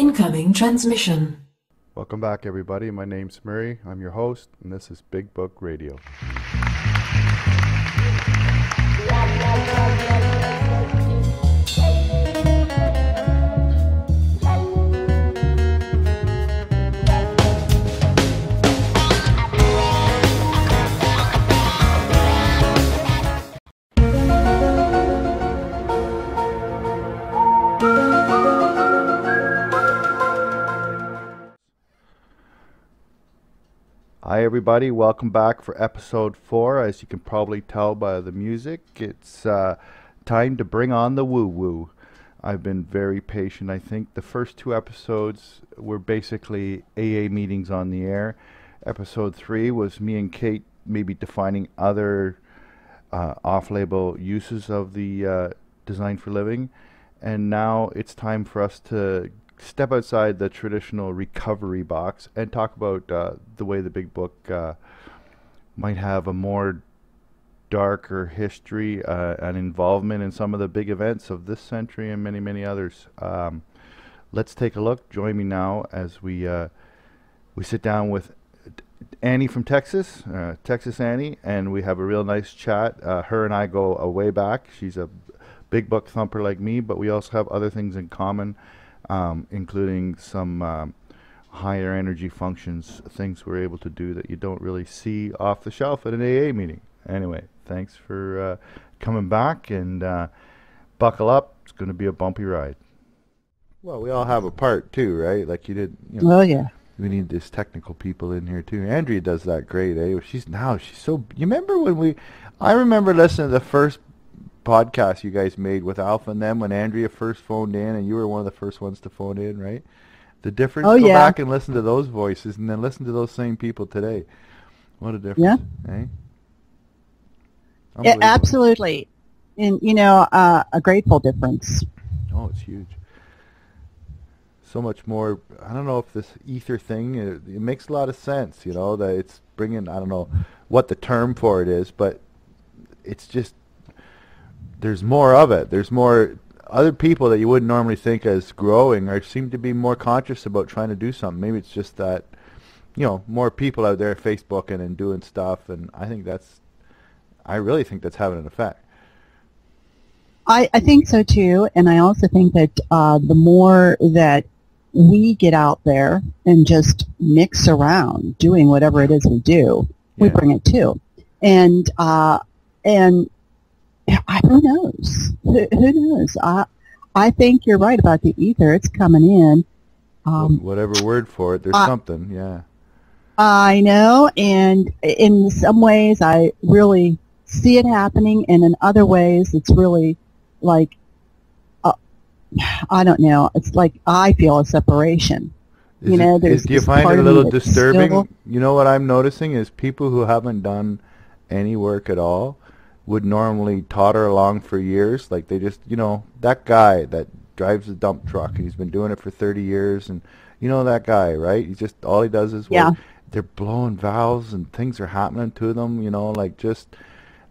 Incoming transmission. Welcome back, everybody. My name's Murray. I'm your host, and this is Big Book Radio. Hi everybody, welcome back for episode 4. As you can probably tell by the music, it's time to bring on the woo-woo. I've been very patient. I think the first 2 episodes were basically AA meetings on the air. Episode 3 was me and Kate maybe defining other off-label uses of the Design for Living. And now it's time for us to step outside the traditional recovery box and talk about the way the Big Book might have a more darker history and involvement in some of the big events of this century and many, many others. Let's take a look. Join me now as we sit down with Annie from Texas, Texas Annie, and we have a real nice chat. Her and I go a way back. She's a Big Book thumper like me, but we also have other things in common. Including some higher energy functions, things we're able to do that you don't really see off the shelf at an AA meeting. Anyway, thanks for coming back, and buckle up. It's going to be a bumpy ride. Well, we all have a part too, right? Like you did. You know, oh yeah. We need these technical people in here too. Andrea does that great, eh? She's so. You remember when I remember listening to the first podcast you guys made with Alpha and them when Andrea first phoned in, and you were one of the first ones to phone in, right? The difference. Oh, go yeah. back and listen to those voices, and then listen to those same people today. What a difference! Yeah. Eh? Absolutely, and a grateful difference. Oh, it's huge. So much more. I don't know if this ether thing. It makes a lot of sense. That it's bringing. I don't know what the term for it is, but it's just. There's more of it. There's more other people that you wouldn't normally think as growing or seem to be more conscious about trying to do something. Maybe it's just that, more people out there Facebooking and doing stuff. And I really think that's having an effect. I think so too. And I also think that the more that we get out there and just mix around doing whatever it is we do, we bring it too. And who knows? Who knows? I think you're right about the ether. It's coming in. Whatever word for it, there's something, yeah. I know, and in some ways I really see it happening, and in other ways it's really like, I don't know, it's like I feel a separation. Do you find it a little disturbing? You know what I'm noticing is people who haven't done any work at all would normally totter along for years. Like they just, that guy that drives a dump truck and he's been doing it for 30 years and that guy, right? He's just, all he does is work. They're blowing valves and things are happening to them, like just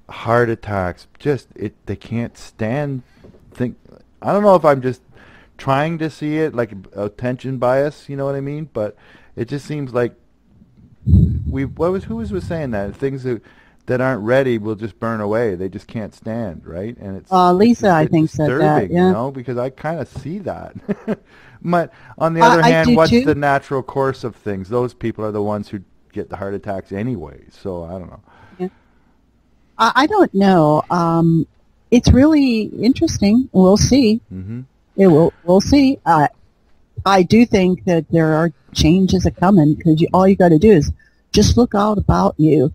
heart attacks. They can't stand I don't know if I'm just trying to see it like attention bias, you know what I mean? But it just seems like who was saying that? Things that aren't ready will just burn away. They just can't stand, right? And it's Lisa, I think said that, yeah. Because I kind of see that. But on the other hand, what's the natural course of things? Those people are the ones who get the heart attacks anyway. So I don't know. Yeah. I don't know. It's really interesting. We'll see. Mm-hmm. We'll see. I do think that there are changes are coming because all you got to do is just look out about you.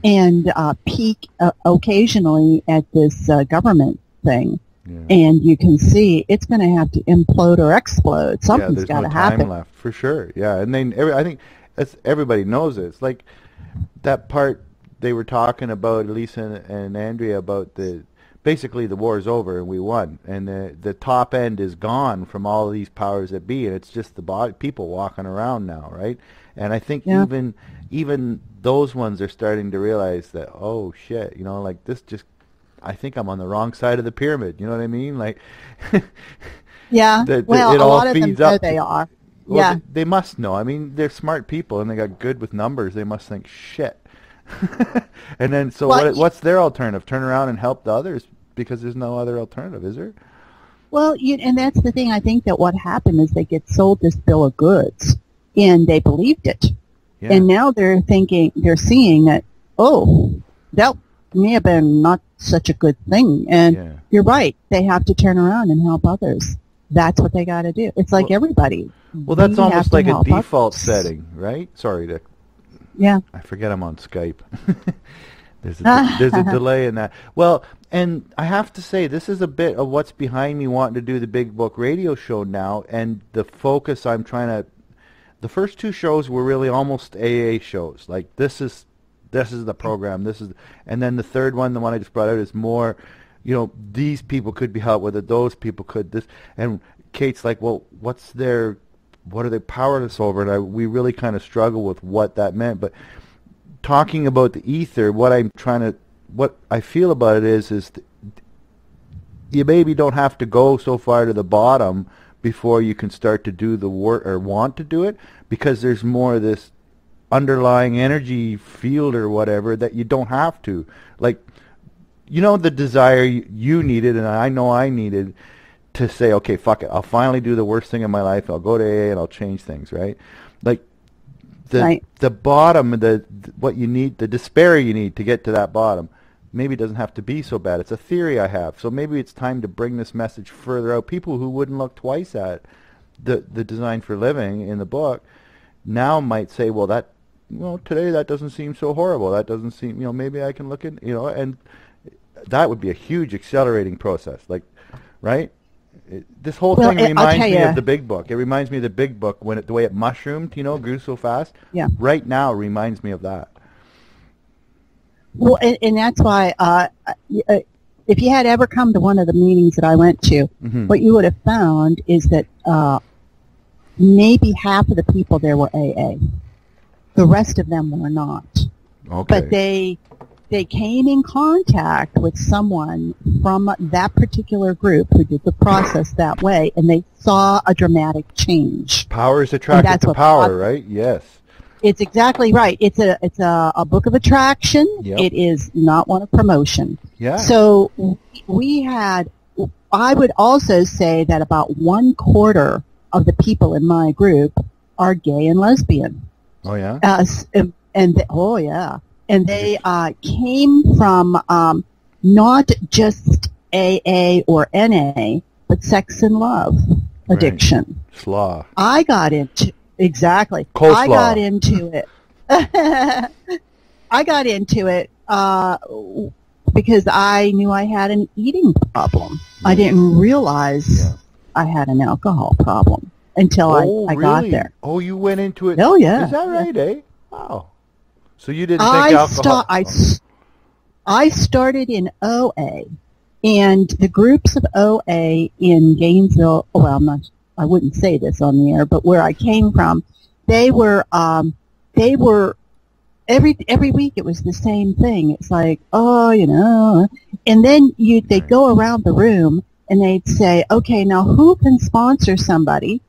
And peek occasionally at this government thing, and you can see it's going to have to implode or explode. Something's got to happen. Time left for sure. Yeah, and then I think everybody knows it. It's like that part they were talking about, Lisa and Andrea, about basically the war's over and we won, and the top end is gone from all of these powers that be, and it's just the people walking around now, right? And I think even those ones are starting to realize that, oh shit, like this just, I think I'm on the wrong side of the pyramid, you know what I mean? Like, Yeah. That Well, it a all lot of them feeds know up they to. are. Well, Yeah. they must know. I mean, they're smart people, and they got good with numbers. They must think, shit. And then, so Well, what's their alternative? Turn around and help the others because there's no other alternative, is there? well, and that's the thing. I think that what happened is they get sold this bill of goods, and they believed it. Yeah. And now they're seeing that, oh, that may have been not such a good thing. And Yeah. you're right. They have to turn around and help others. That's what they got to do. It's like Well, everybody. Well, that's We have almost to like a help default others. setting, right? Sorry to Yeah. I forget I'm on Skype. There's a delay in that. Well, and I have to say, this is a bit of what's behind me wanting to do the Big Book radio show now, and the focus I'm trying to. The first two shows were really almost AA shows. Like this is the program. And then the third one, the one I just brought out, is more, these people could be helped with it. Those people could this. And Kate's like, well, what are they powerless over? And we really kind of struggle with what that meant. But talking about the ether, what I feel about it is you maybe don't have to go so far to the bottom before you can start to do the work or want to do it, because there's more of this underlying energy field or whatever that you don't have to. Like, the desire you needed, and I know I needed, to say, okay, fuck it, I'll finally do the worst thing in my life. I'll go to AA and I'll change things, right? Like the bottom, what you need, the despair you need to get to that bottom, maybe it doesn't have to be so bad. It's a theory I have. So maybe it's time to bring this message further out. People who wouldn't look twice at the Design for Living in the book now might say, well, today that doesn't seem so horrible. That doesn't seem, maybe I can look at, and that would be a huge accelerating process. Like, right? This whole thing reminds me of the Big Book. It reminds me of the Big Book when the way it mushroomed, grew so fast. Yeah. Right now reminds me of that. Well, and that's why if you had ever come to one of the meetings that I went to, what you would have found is that maybe half of the people there were AA. The rest of them were not. Okay. But they came in contact with someone from that particular group who did the process that way, and they saw a dramatic change. Power is attracted to power, right? Yes. It's exactly right. It's a book of attraction. Yep. It is not one of promotion. Yeah. So I would also say that about 1/4 of the people in my group are gay and lesbian. Oh, yeah? Oh, yeah. And they came from not just AA or NA, but sex and love addiction. Right. Slaw. I got into exactly. Coleslaw. I got into it. I got into it because I knew I had an eating problem. I didn't realize I had an alcohol problem until I got there. Oh, you went into it. Oh, yeah. Is that right, eh? Wow. So you didn't think alcohol... I started in OA, and the groups of OA in Gainesville, I wouldn't say this on the air, but where I came from, they were every week it was the same thing. It's like, and then they'd go around the room and they'd say, okay, now who can sponsor somebody?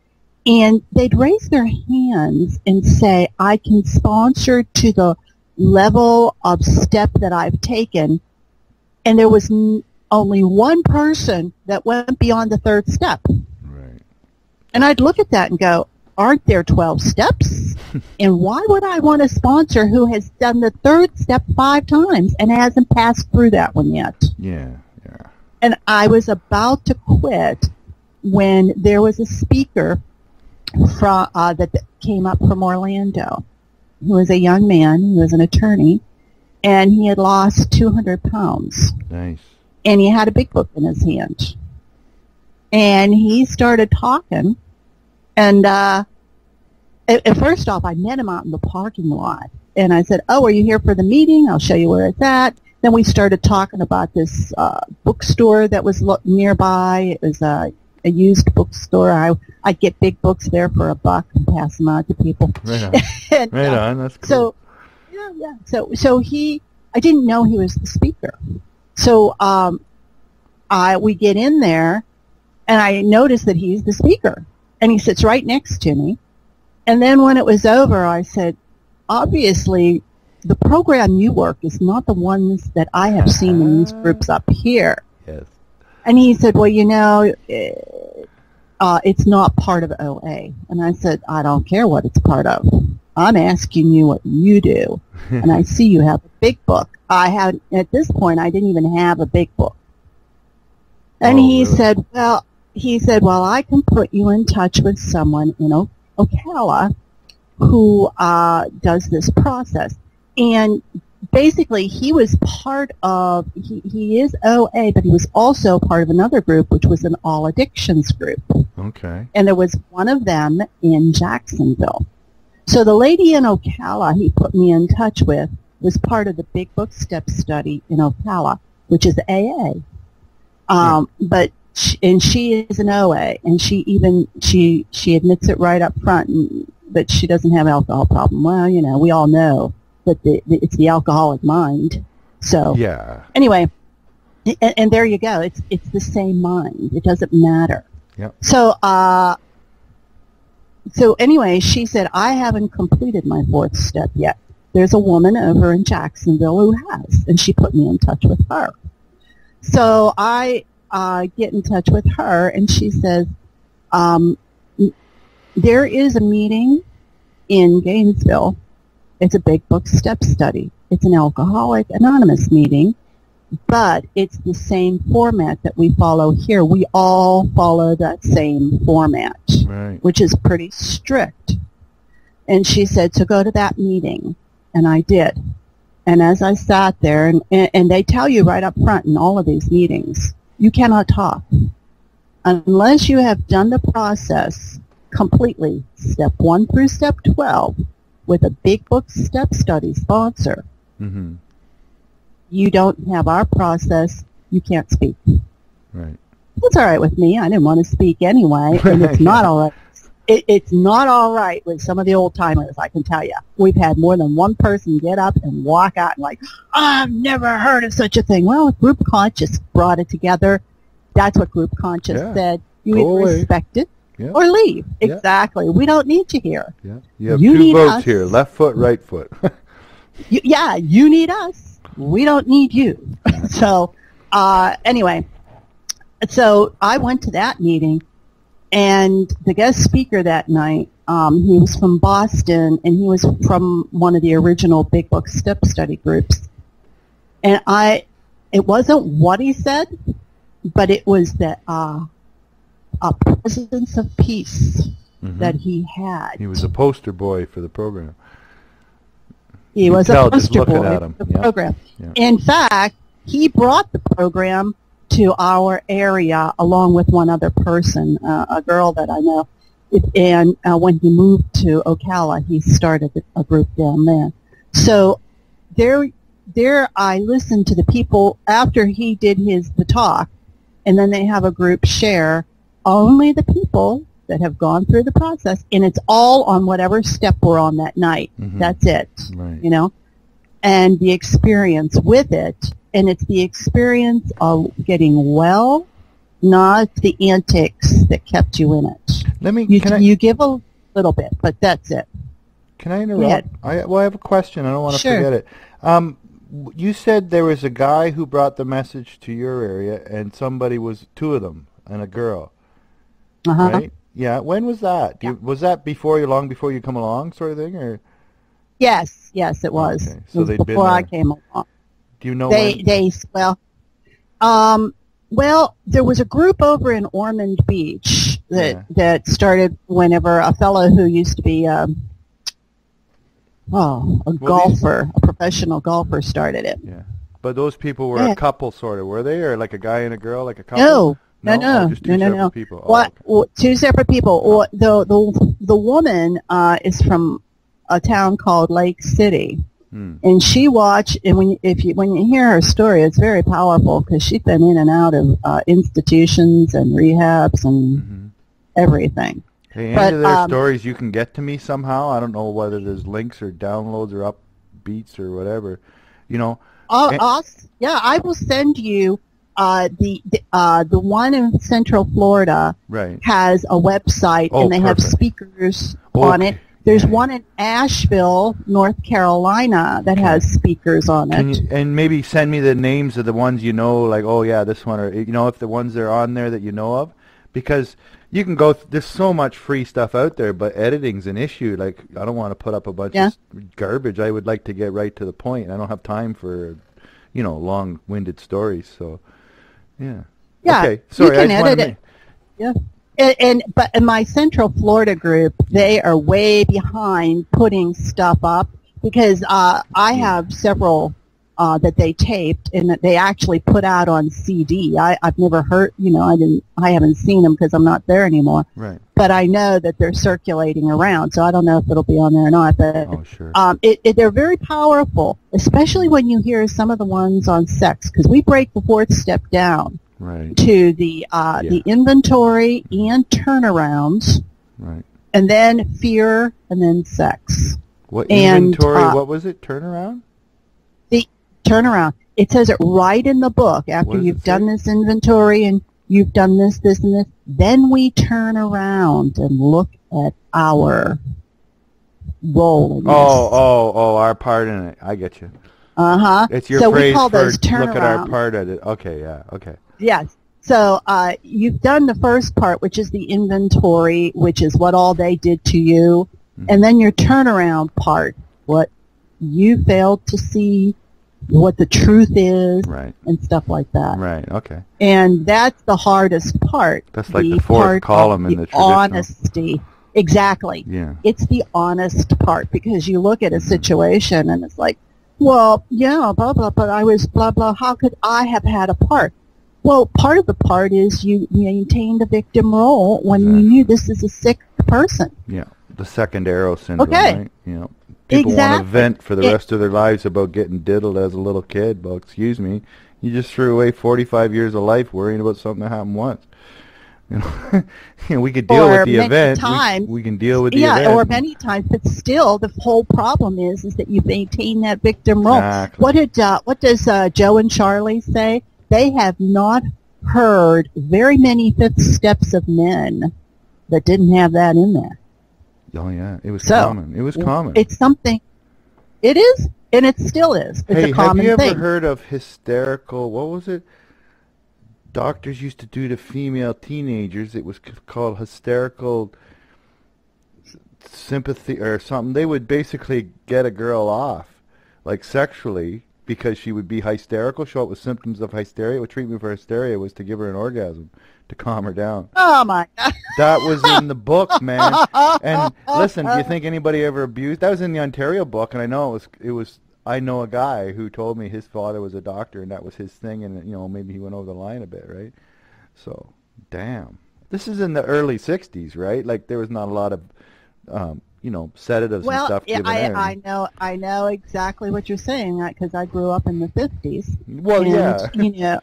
And they'd raise their hands and say, I can sponsor to the level of step that I've taken. And there was only one person that went beyond the third step. Right. And I'd look at that and go, aren't there 12 steps? And why would I want a sponsor who has done the third step 5 times and hasn't passed through that one yet? Yeah. And I was about to quit when there was a speaker that came up from Orlando, who was a young man, he was an attorney, and he had lost 200 pounds. Nice. And he had a big book in his hand. And he started talking, and first off, I met him out in the parking lot. And I said, oh, are you here for the meeting? I'll show you where it's at. Then we started talking about this bookstore that was nearby. It was a used bookstore. I'd get big books there for $1 and pass them out to people. Right on. And, right on. That's cool. So, So I didn't know he was the speaker. So we get in there, And I noticed that he's the speaker. And he sits right next to me. And then when it was over, I said, obviously, the program you work is not the ones that I have seen in these groups up here. Yes. And he said, well, it's not part of OA. And I said, I don't care what it's part of. I'm asking you what you do. And I see you have a big book. At this point, I didn't even have a big book. And he said, well, I can put you in touch with someone in Ocala who does this process. And basically, he was part of, he is OA, but he was also part of another group, which was an all addictions group. Okay. And there was one of them in Jacksonville. So the lady in Ocala he put me in touch with was part of the Big Book Step Study in Ocala, which is AA. But she is an OA, and she admits it right up front, but she doesn't have an alcohol problem. Well, we all know that it's the alcoholic mind. So yeah. Anyway, and there you go. It's the same mind. It doesn't matter. Yep. So anyway, she said, I haven't completed my 4th step yet. There's a woman over in Jacksonville who has, and she put me in touch with her. So I get in touch with her, and she says, there is a meeting in Gainesville. It's a Big Book Step Study. It's an Alcoholics Anonymous meeting, but it's the same format that we follow here. We all follow that same format, right, which is pretty strict. And she said, so go to that meeting. And I did. And as I sat there, and they tell you right up front in all of these meetings, you cannot talk unless you have done the process completely, step 1 through step 12, with a Big Book Step Study sponsor. Mm-hmm. You don't have our process, you can't speak. Right. That's all right with me. I didn't want to speak anyway, and it's not all right. It's not all right with some of the old-timers, I can tell you. We've had more than one person get up and walk out and I've never heard of such a thing. Well, Group Conscious brought it together. That's what Group Conscious said. You either respect it or leave. Yeah. Exactly. We don't need you here. Yeah. You have 2 votes here, left foot, right foot. You need us. We don't need you. So, anyway, so I went to that meeting, and the guest speaker that night, he was from Boston, and he was from one of the original Big Book Step Study groups. And it wasn't what he said, but it was that a presence of peace that he had. He was a poster boy for the program. He was a poster boy for the program. Yeah. In fact, he brought the program to our area along with one other person, a girl that I know. And when he moved to Ocala, he started a group down there. So there I listened to the people after he did the talk, and then they have a group share only the people that have gone through the process, and it's all on whatever step we're on that night. That's it, right. And the experience with it, and it's the experience of getting well, not the antics that kept you in it. You give a little bit, but that's it. Can I interrupt? I have a question. I don't want to forget it. You said there was a guy who brought the message to your area, and somebody was 2 of them, and a girl. Right? Yeah. When was that? Was that long before you come along, sort of thing, or? Yes, it was. Okay. So they'd before I came along. Do you know Well, there was a group over in Ormond Beach that started whenever a fellow who used to be a professional golfer started it. Yeah. But those people were a couple, sort of, were they, or like a guy and a girl, like a couple? No. Just 2 separate people. What? Okay. 2 separate people. The woman is from a town called Lake City, and she watched. And when you hear her story, it's very powerful because she's been in and out of institutions and rehabs and everything. Hey, any of their stories you can get to me somehow? I don't know whether there's links or downloads or upbeats or whatever. I will send you The one in Central Florida Right. has a website, Oh, and they have perfect. speakers on it. Okay. There's Yeah. one in Asheville, North Carolina, that has speakers on Can it. you, and maybe send me the names of the ones you know, like, oh yeah, this one, or if the ones that are on there that you know of, because you can go. There's so much free stuff out there, but editing's an issue. Like, I don't want to put up a bunch Yeah. of garbage. I would like to get right to the point. I don't have time for, long-winded stories. So, yeah. Yeah, Okay. you Sorry, I can just wanted edit it. Yeah. But in my Central Florida group, they are way behind putting stuff up because I have several that they taped and that they actually put out on CD. I've never heard, I haven't seen them because I'm not there anymore. Right. But I know that they're circulating around, so I don't know if it'll be on there or not. But Oh, sure. they're very powerful, especially when you hear some of the ones on sex, because we break the fourth step down Right. to the inventory and turnarounds, Right. and then fear, and then sex. What And, inventory? What was it? Turnaround? The turnaround. It says it right in the book. What After does you've it say? done this inventory and you've done this, this, and this, then we turn around and look at our role in this. Oh, our part in it. I get you. Uh-huh. It's your So phrase we call for those look at our turnaround. part at it. Okay, yeah, okay. Yes. So you've done the first part, which is the inventory, which is what all they did to you, and then your turnaround part, what you failed to see, what the truth is, Right, and stuff like that. right, okay. And that's the hardest part. That's like the fourth part column of in the traditional. honesty. Exactly. Yeah, It's the honest part, because you look at a situation and it's like, well, yeah, blah, blah, but I was blah, blah. How could I have had a part? Well, part of the part is you maintained a victim role when you knew this is a sick person. yeah. The second arrow syndrome, Okay. right? People want to Exactly. vent for the rest of their lives about getting diddled as a little kid. Well, excuse me, you just threw away 45 years of life worrying about something that happened once. We could deal Or with the many event. times- We can deal with the Yeah, event. or many times, but still, the whole problem is that you maintain that victim role. Exactly. What does Joe and Charlie say? They have not heard very many fifth steps of men that didn't have that in there. Oh yeah, it was So, common. It was common. It's something. It is, and it still is. It's Hey, a common have you thing. ever heard of hysterical? What was it? Doctors used to do to female teenagers. It was called hysterical sympathy or something. They would basically get a girl off, like sexually, because she would be hysterical, show up with symptoms of hysteria. What treatment for hysteria was to give her an orgasm to calm her down. Oh my God! That was in the book, man. And listen, do you think anybody ever abused? That was in the Ontario book, and I know it was. I know a guy who told me his father was a doctor, and that was his thing, and maybe he went over the line a bit, right? So, damn. This is in the early '60s, right? Like there was not a lot of, sedatives and Well, stuff yeah, given out. I know exactly what you're saying, because I grew up in the 50s. Well, And, yeah.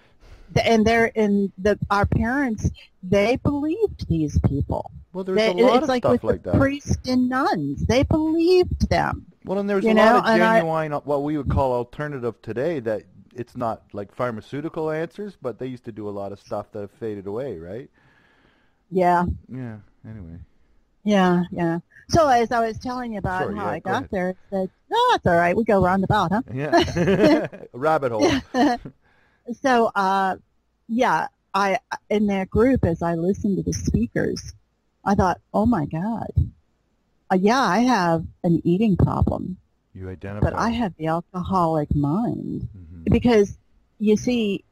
Our parents, they believed these people. Well, there was a lot It's of like stuff with like the that. priests and nuns. They believed them. Well, and there was You a know, lot of and genuine, what we would call alternative today, that it's not like pharmaceutical answers, but they used to do a lot of stuff that have faded away, right? Yeah, Yeah, anyway. yeah. So as I was telling you about Sure, how yeah, I go got ahead. there, it said, no, that's all right. We go roundabout, huh? Yeah. Rabbit hole. So, yeah, I in that group, as I listened to the speakers, I thought, oh my God, yeah, I have an eating problem, You identify. but I have the alcoholic mind. Mhm. Because, you see,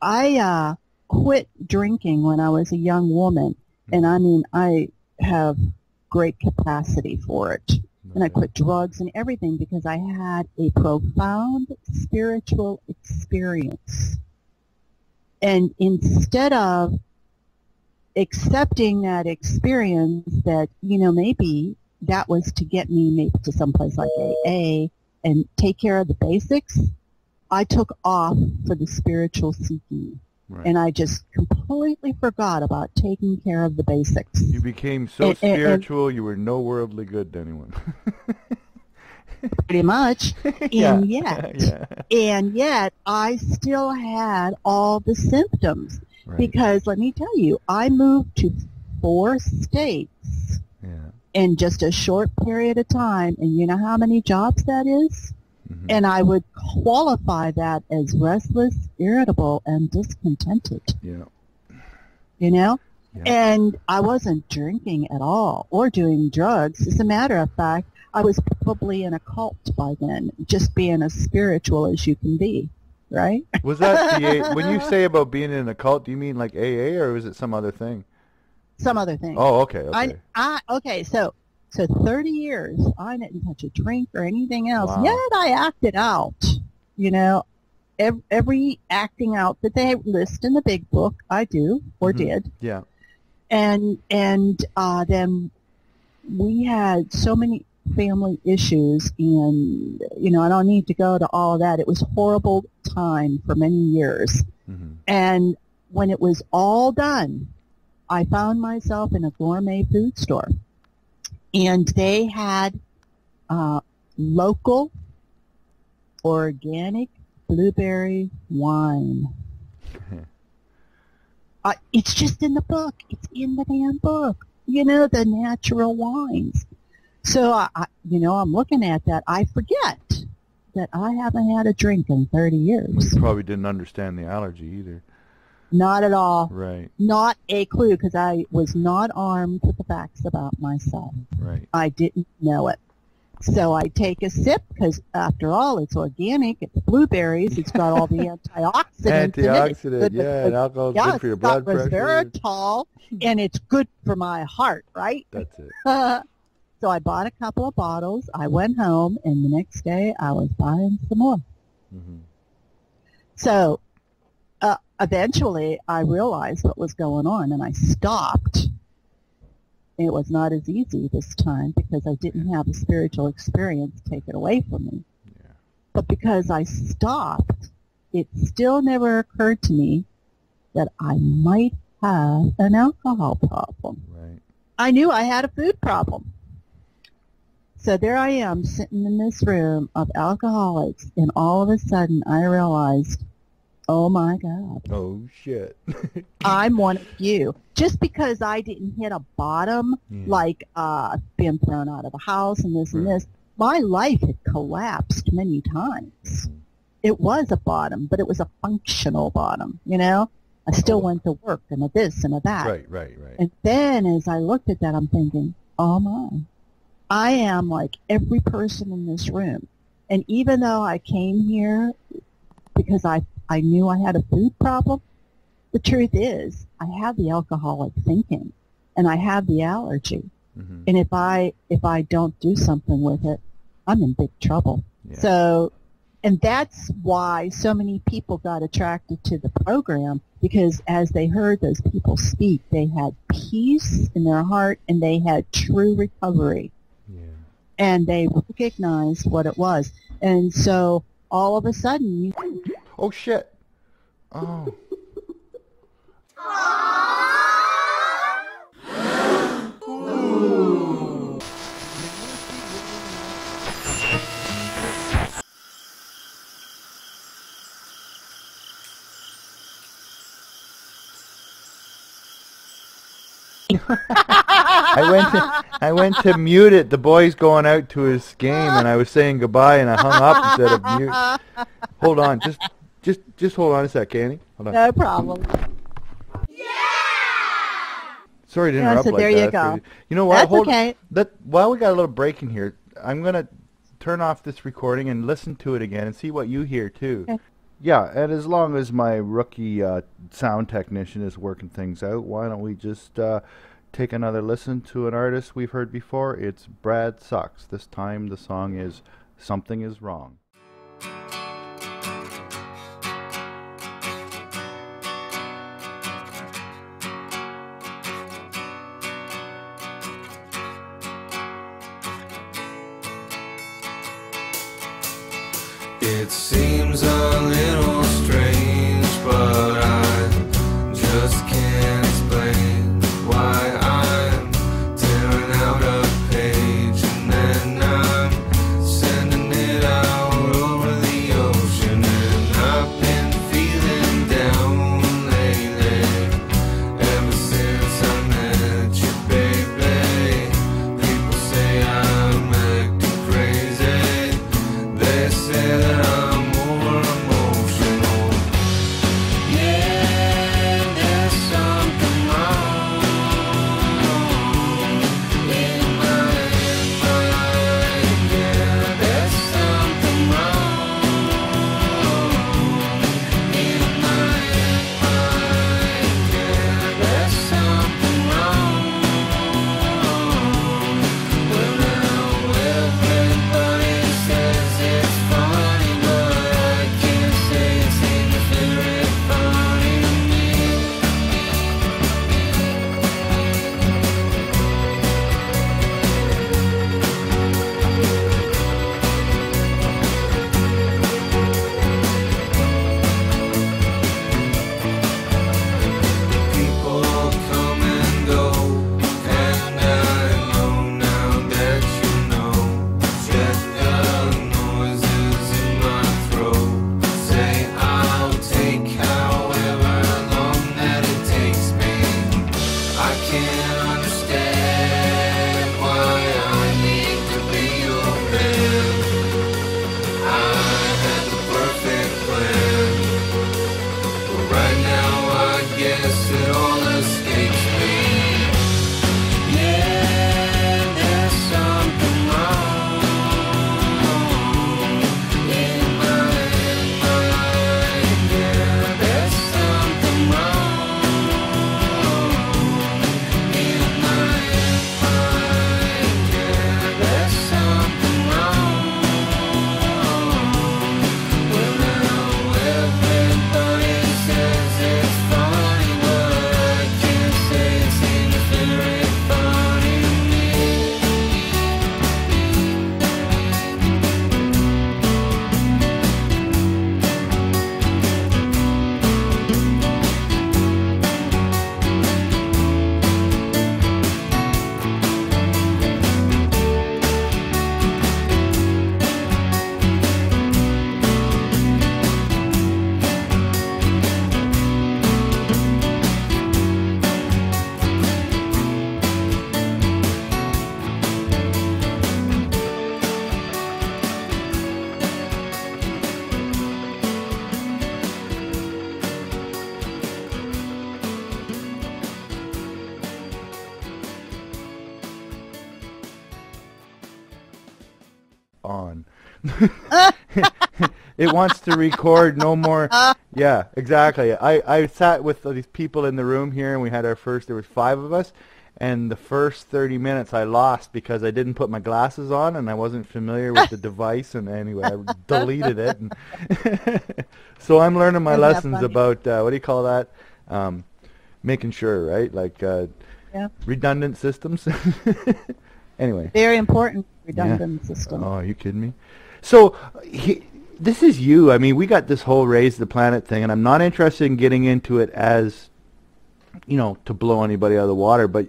I quit drinking when I was a young woman, and I mean, I have great capacity for it. And I Okay. quit drugs and everything because I had a profound spiritual experience. And instead of accepting that experience that, maybe that was to get me maybe to someplace like AA and take care of the basics, I took off for the spiritual seeking. Right. And I just completely forgot about taking care of the basics. You became so and- spiritual, you were no worldly good to anyone. pretty much. Yeah. And yet, Yeah. and yet I still had all the symptoms Right. because let me tell you, I moved to 4 states Yeah. in just a short period of time. And you know how many jobs that is? Mhm. And I would qualify that as restless, irritable, and discontented, Yeah. you know? Yeah. And I wasn't drinking at all or doing drugs. As a matter of fact, I was probably in a cult by then, just being as spiritual as you can be, right? Was that when you say about being in a cult, do you mean like AA or was it some other thing? Some other thing. Oh, okay, okay. Okay, so 30 years, I didn't touch a drink or anything else. Wow. Yet I acted out, you know, every acting out that they list in the big book, I do or Mhm. did. Yeah. And then we had so many family issues, and you know I don't need to go to all of that. It was a horrible time for many years, Mhm. and when it was all done, I found myself in a gourmet food store, and they had local, organic blueberry wine. It's just in the book. It's in the damn book. You know, the natural wines. So, I'm looking at that. I forget that I haven't had a drink in 30 Well, years. you probably didn't understand the allergy either. Not at all. Right. Not a clue, because I was not armed with the facts about myself. Right. I didn't know it. So I take a sip, because after all, it's organic. It's blueberries. It's got all the antioxidants in it. It's Antioxidant, good yeah, with- and alcohol's yeah, good for your it's got blood pressure. resveratrol, and it's good for my heart, right? That's it. So I bought a couple of bottles. I went home, and the next day I was buying some more. Mhm. So eventually I realized what was going on, and I stopped. It was not as easy this time because I didn't have a spiritual experience taken away from me. Yeah. But because I stopped, it still never occurred to me that I might have an alcohol problem. Right. I knew I had a food problem. So there I am sitting in this room of alcoholics, and all of a sudden I realized, oh my God, Oh shit. I'm one of you. Just because I didn't hit a bottom, Yeah. like being thrown out of the house and this and Right. this, my life had collapsed many times. Mhm. It was a bottom, but it was a functional bottom, you know? I still went to work and a this and a that. Right, right, right. And then as I looked at that, I'm thinking, oh my, I am like every person in this room. And even though I came here because I knew I had a food problem, the truth is I have the alcoholic thinking and I have the allergy. Mhm. And if I don't do something with it, I'm in big trouble. Yeah. So, and that's why so many people got attracted to the program, because as they heard those people speak, they had peace in their heart and they had true recovery, Yeah. and they recognized what it was. And so all of a sudden, Oh shit. Oh. I went to mute it. The boy's going out to his game, and I was saying goodbye, and I hung up instead of mute. Hold on, just hold on a sec, Annie. Hold on. no problem. Sorry to Yeah, interrupt so like there you that. go. You know what? That's Hold okay. While we got a little break in here, I'm gonna turn off this recording and listen to it again and see what you hear too. Okay. Yeah, and as long as my rookie sound technician is working things out, why don't we just take another listen to an artist we've heard before? It's Brad Sucks. This time the song is Something Is Wrong. It seems a little strange, but I just can't explain why I'm tearing out a page and then I'm sending on. It wants to record no more. Yeah, exactly. I sat with these people in the room here, and we had there was 5 of us, and the first 30 minutes I lost because I didn't put my glasses on, and I wasn't familiar with the device, and anyway, I deleted it. And so I'm learning my lessons about, what do you call that? Making sure, right? Like redundant systems. Anyway. Very important redundant system. Oh, are you kidding me? So this is you. I mean, we got this whole Raise the Planet thing, and I'm not interested in getting into it as, to blow anybody out of the water, but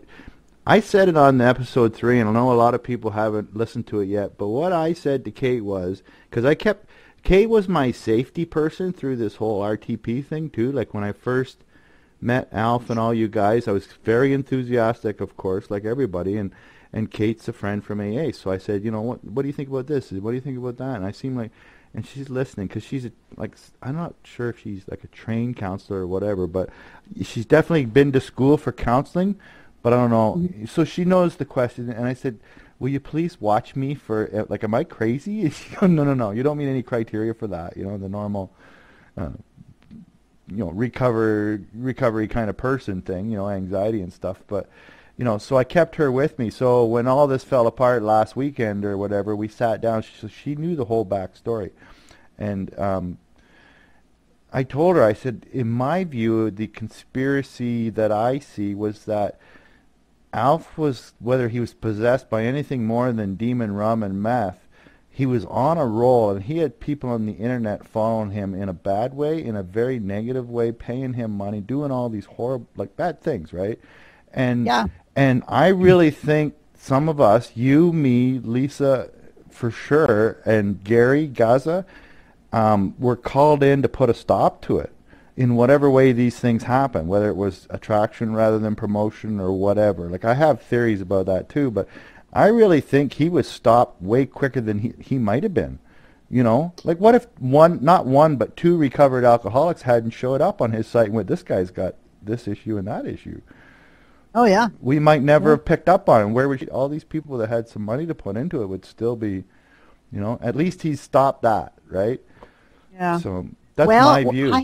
I said it on episode 3, and I know a lot of people haven't listened to it yet, but what I said to Kate was, because Kate was my safety person through this whole RTP thing too. Like when I first met Alf and all you guys, I was very enthusiastic, of course, like everybody, and Kate's a friend from AA, so I said, what do you think about this? What do you think about that? And I seem like, and she's listening, because she's I'm not sure if she's like a trained counselor or whatever, but she's definitely been to school for counseling, but I don't know. Mm-hmm. So she knows the question, and I said, will you please watch me for, am I crazy? And she goes, no, you don't mean any criteria for that, the normal, recovery kind of person thing, anxiety and stuff, but so I kept her with me. So when all this fell apart last weekend or whatever, we sat down. She knew the whole backstory. And I told her, I said, in my view, the conspiracy that I see was that Alf was, whether he was possessed by anything more than demon rum and meth, he was on a roll, and he had people on the internet following him in a bad way, in a very negative way, paying him money, doing all these horrible, bad things, right? And I really think some of us, you, me, Lisa, for sure, and Gary, Gaza, were called in to put a stop to it in whatever way these things happen, whether it was attraction rather than promotion or whatever. I have theories about that too, but I really think he was stopped way quicker than he might have been. What if not one, but 2 recovered alcoholics hadn't showed up on his site and went, this guy's got this issue and that issue? Oh, yeah. We might never have picked up on him. Where would all these people that had some money to put into it would still be, at least he's stopped that, right? Yeah. So that's my view.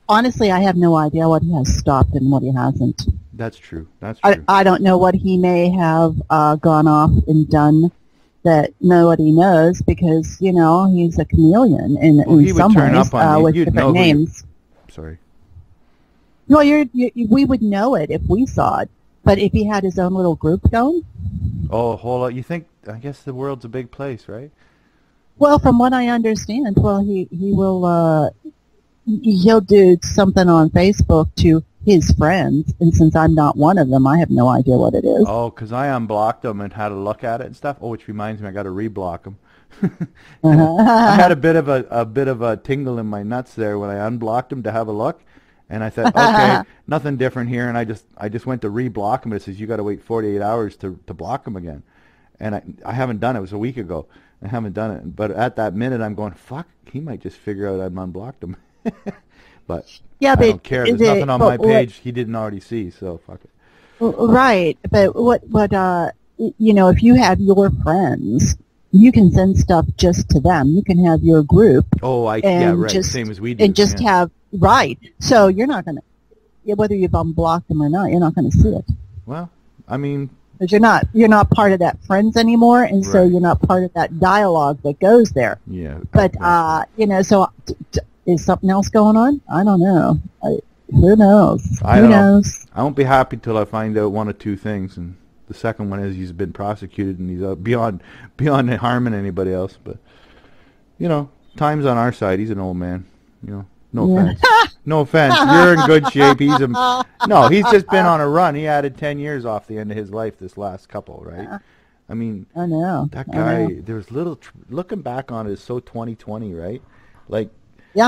Honestly, I have no idea what he has stopped and what he hasn't. That's true. That's true. I don't know what he may have gone off and done that nobody knows, because, he's a chameleon in some ways with different names. Sorry. Well, we would know it if we saw it, but if he had his own little group going. Oh, a whole lot. You think? I guess the world's a big place, right? Well, from what I understand, he'll do something on Facebook to his friends, and since I'm not one of them, I have no idea what it is. Oh, because I unblocked him and had a look at it and stuff. Oh, which reminds me, I got to reblock him. I had a bit of a tingle in my nuts there when I unblocked him to have a look. And I thought, okay, nothing different here. And I just went to re-block him. It says you got to wait 48 hours to block him again. And I haven't done it. It was a week ago. I haven't done it. But at that minute, I'm going, fuck, he might just figure out I've unblocked him. But I don't care. There's nothing on my page he didn't already see. So fuck it. Right. But if you have your friends, you can send stuff just to them. You can have your group. Oh, yeah, right. Same as we do. And just have. Right. So you're not going to, whether you've unblocked them or not, you're not going to see it. Well, I mean. Because you're not part of that friends anymore, and so you're not part of that dialogue that goes there. Yeah. But, so is something else going on? I don't know. Who knows? Who knows? I won't be happy till I find out one of 2 things, and the second one is he's been prosecuted and he's beyond harming anybody else. But, time's on our side. He's an old man, No offense. No offense. You're in good shape. He's just been on a run. He added 10 years off the end of his life this last couple, right? I mean, I know. That guy, there's looking back on it is so 2020, right?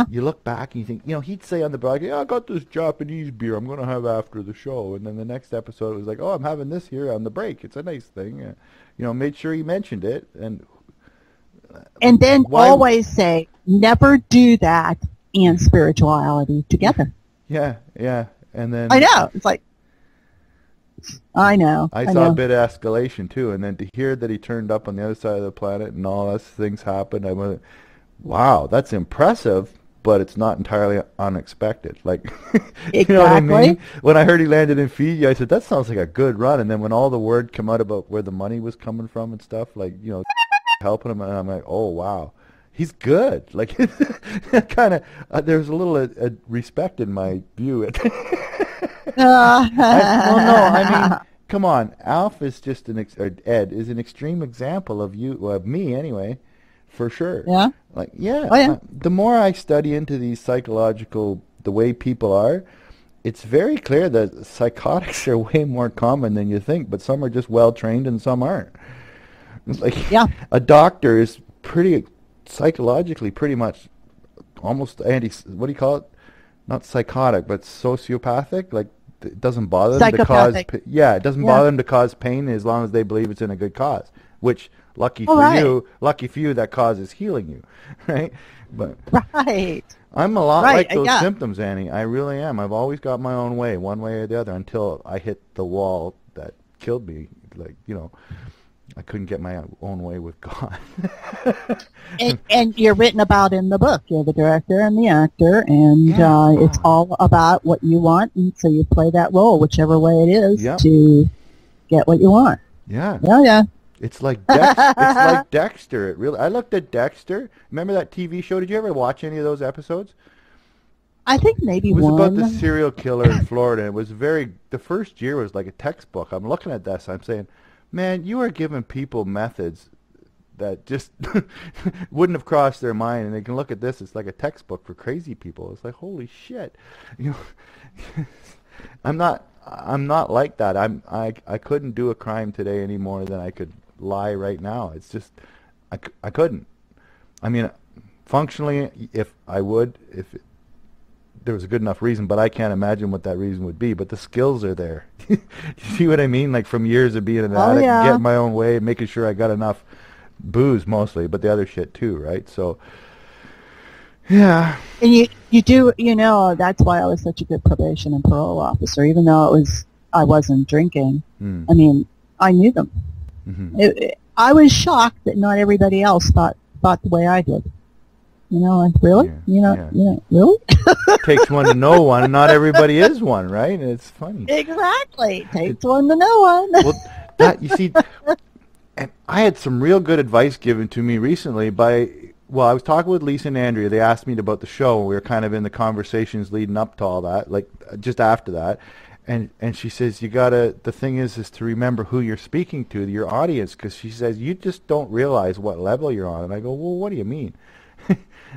You look back and you think, he'd say on the blog, I got this Japanese beer I'm going to have after the show. And then the next episode was like, I'm having this here on the break. It's a nice thing. Made sure he mentioned it. And then always say, never do that and spirituality together. Yeah. And then I know. It's like, I know. I I saw a know. bit of escalation too, and then to hear that he turned up on the other side of the planet and all those things happened, I went, "Wow, that's impressive." But it's not entirely unexpected. Like, you know what I mean? Exactly. When I heard he landed in Fiji, I said, that sounds like a good run. And then when all the word came out about where the money was coming from and stuff, like, helping him, and I'm like, oh, wow, he's good. Like, kind of, there's a little respect in my view. Well, no, I mean, come on. Alf is just or Ed is an extreme example of me anyway, for sure. Yeah. Like, yeah, Oh, yeah. the more I study into these the way people are, it's very clear that psychotics are way more common than you think, but some are just well trained and some aren't. It's like, Yeah. a doctor is psychologically pretty much almost what do you call it? Not psychotic, but sociopathic. Like, it doesn't bother them to cause, Psychopathic. it doesn't Yeah. bother them to cause pain as long as they believe it's in a good cause, which lucky Oh, for right. you, that cause is healing you, right? But Right. I'm a lot Right, like those yeah. symptoms, Annie. I really am. I've always got my own way, one way or the other, until I hit the wall that killed me. Like, I couldn't get my own way with God. And you're written about in the book. You're the director and the actor, and Yeah. it's all about what you want, and so you play that role, whichever way it is, Yep. to get what you want. Yeah. Oh, yeah. It's like it's like Dexter. I looked at Dexter. Remember that TV show? Did you ever watch any of those episodes? I think maybe It was about one. the serial killer in Florida. It was the first year was like a textbook. I'm looking at this. I'm saying, man, you are giving people methods that just wouldn't have crossed their mind. And they can look at this. It's like a textbook for crazy people. It's like, holy shit. I'm not like that. I couldn't do a crime today any more than I could lie right now. It's just, I couldn't. I mean, functionally, if there was a good enough reason, but I can't imagine what that reason would be. But the skills are there. You see what I mean? Like, from years of being an addict, yeah. getting my own way, making sure I got enough booze mostly, but the other shit too, right? So, yeah. And you do, that's why I was such a good probation and parole officer, even though I wasn't drinking. I mean, I knew them. Mm-hmm. I was shocked that not everybody else thought the way I did. Like, really? Yeah. Really? Takes one to know one, and not everybody is one, right? And it's funny. Exactly. Takes one to know one. Well, you see, and I had some real good advice given to me recently I was talking with Lisa and Andrea. They asked me about the show, and we were kind of in the conversations leading up to all that, like just after that. And she says, the thing is to remember who you're speaking to, your audience, because she says, you just don't realize what level you're on. And I go, well, what do you mean?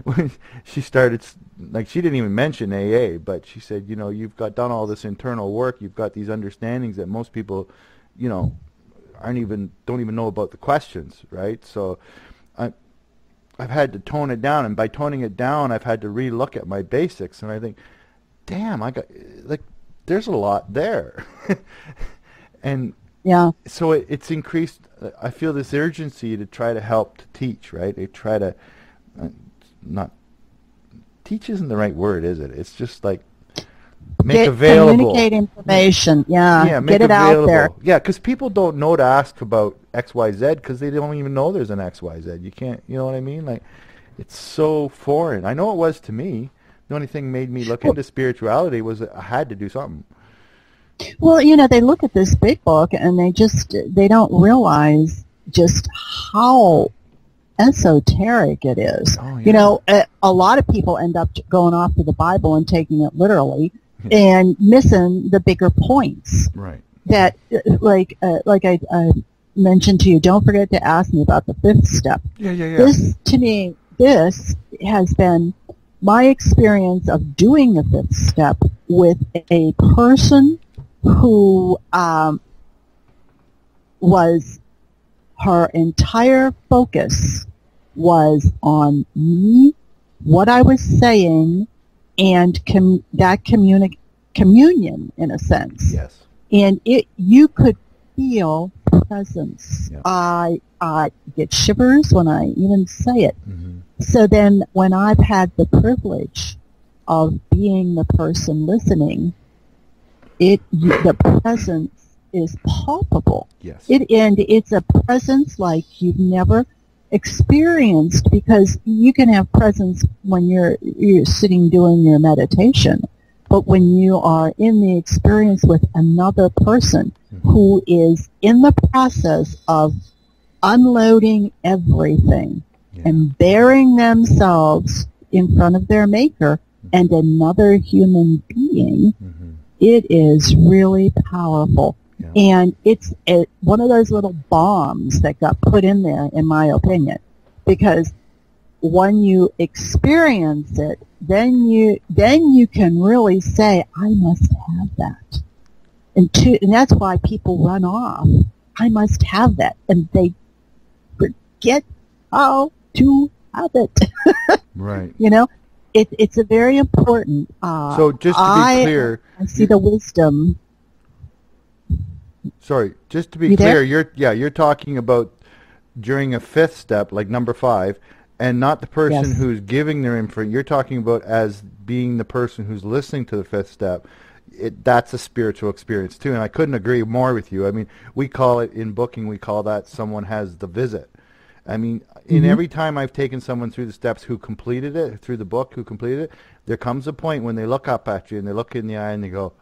When she started, like, she didn't even mention AA, but she said, you've done all this internal work, you've got these understandings that most people, don't even know about the questions, right? So I've had to tone it down, and by toning it down, I've had to re-look at my basics, and I think, damn, there's a lot there. And Yeah. so it's increased. I feel this urgency to try to help to teach, right? They try to not teach isn't the right word, is it? It's just like make available. Communicate information. Yeah. Make Get it available. out there. Yeah, because people don't know to ask about XYZ because they don't even know there's an XYZ. You can't, you know what I mean? Like, it's so foreign. I know it was to me. The only thing made me look into spirituality was that I had to do something. Well, they look at this big book and they don't realize just how esoteric it is. Oh, yeah. A lot of people end up going off to the Bible and taking it literally and missing the bigger points. Right. That, like I mentioned to you, don't forget to ask me about the fifth step. Yeah. This, to me, this has been my experience of doing the fifth step with a person who was, her entire focus was on me, what I was saying, and that communion, in a sense. Yes. And you could feel presence. Yeah. I get shivers when I even say it. Mm-hmm. So then when I've had the privilege of being the person listening, the presence is palpable. Yes. And it's a presence like you've never experienced, because you can have presence when you're sitting doing your meditation, but when you are in the experience with another person who is in the process of unloading everything and bearing themselves in front of their maker and another human being, it is really powerful. And it's one of those little bombs that got put in there, in my opinion, because when you experience it, then you can really say, I must have that. And that's why people run off. I must have that. And they forget how to have it. Right. You know, it's a very important. So just to be clear, I see the wisdom. Sorry, just to be clear, you're talking about during a fifth step, like number 5, and not the person who's giving their info. You're talking about as being the person who's listening to the fifth step. That's a spiritual experience too, and I couldn't agree more with you. I mean, we call it in booking, we call that someone has the visit. I mean, in every time I've taken someone through the steps who completed it, through the book, who completed it, there comes a point when they look up at you and they look in the eye and they go,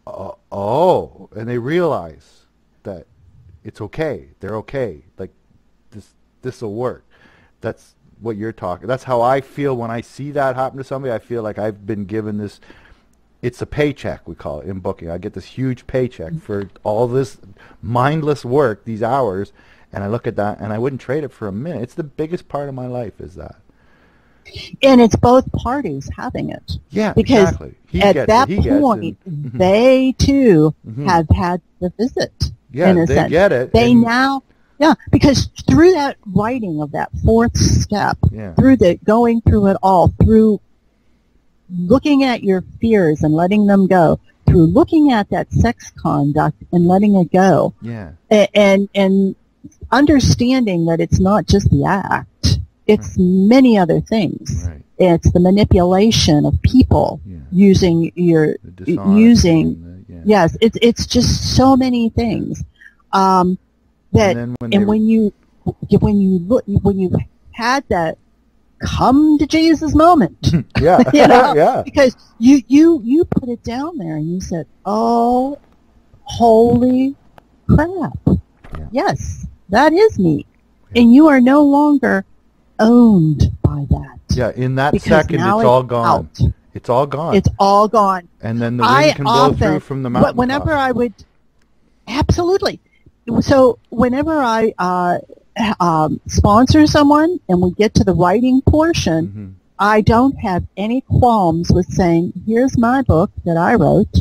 oh, and they realize that it's okay. They're okay. Like this will work. That's what you're talking. That's how I feel when I see that happen to somebody. I feel like I've been given this. It's a paycheck, we call it in booking. I get this huge paycheck for all this mindless work, these hours, and I look at that and I wouldn't trade it for a minute. It's the biggest part of my life, is that. And it's both parties having it. Yeah, because exactly. At that point, they too have had the visit. Yeah, in a they sense. get it. They now, because through that writing of that fourth step, through going through it all, through looking at your fears and letting them go, through looking at that sex conduct and letting it go, and understanding that it's not just the act. It's many other things. Right. It's the manipulation of people using yes. It's just so many things when you've had that come to Jesus moment, because you put it down there and you said, "Oh, holy crap! Yes, that is me," and you are no longer owned by that. Yeah, in that because second, it's all gone. Out. It's all gone. It's all gone. And then the wind can blow through from the mountain. Whenever I would, absolutely. So whenever I sponsor someone and we get to the writing portion, I don't have any qualms with saying, "Here's my book that I wrote.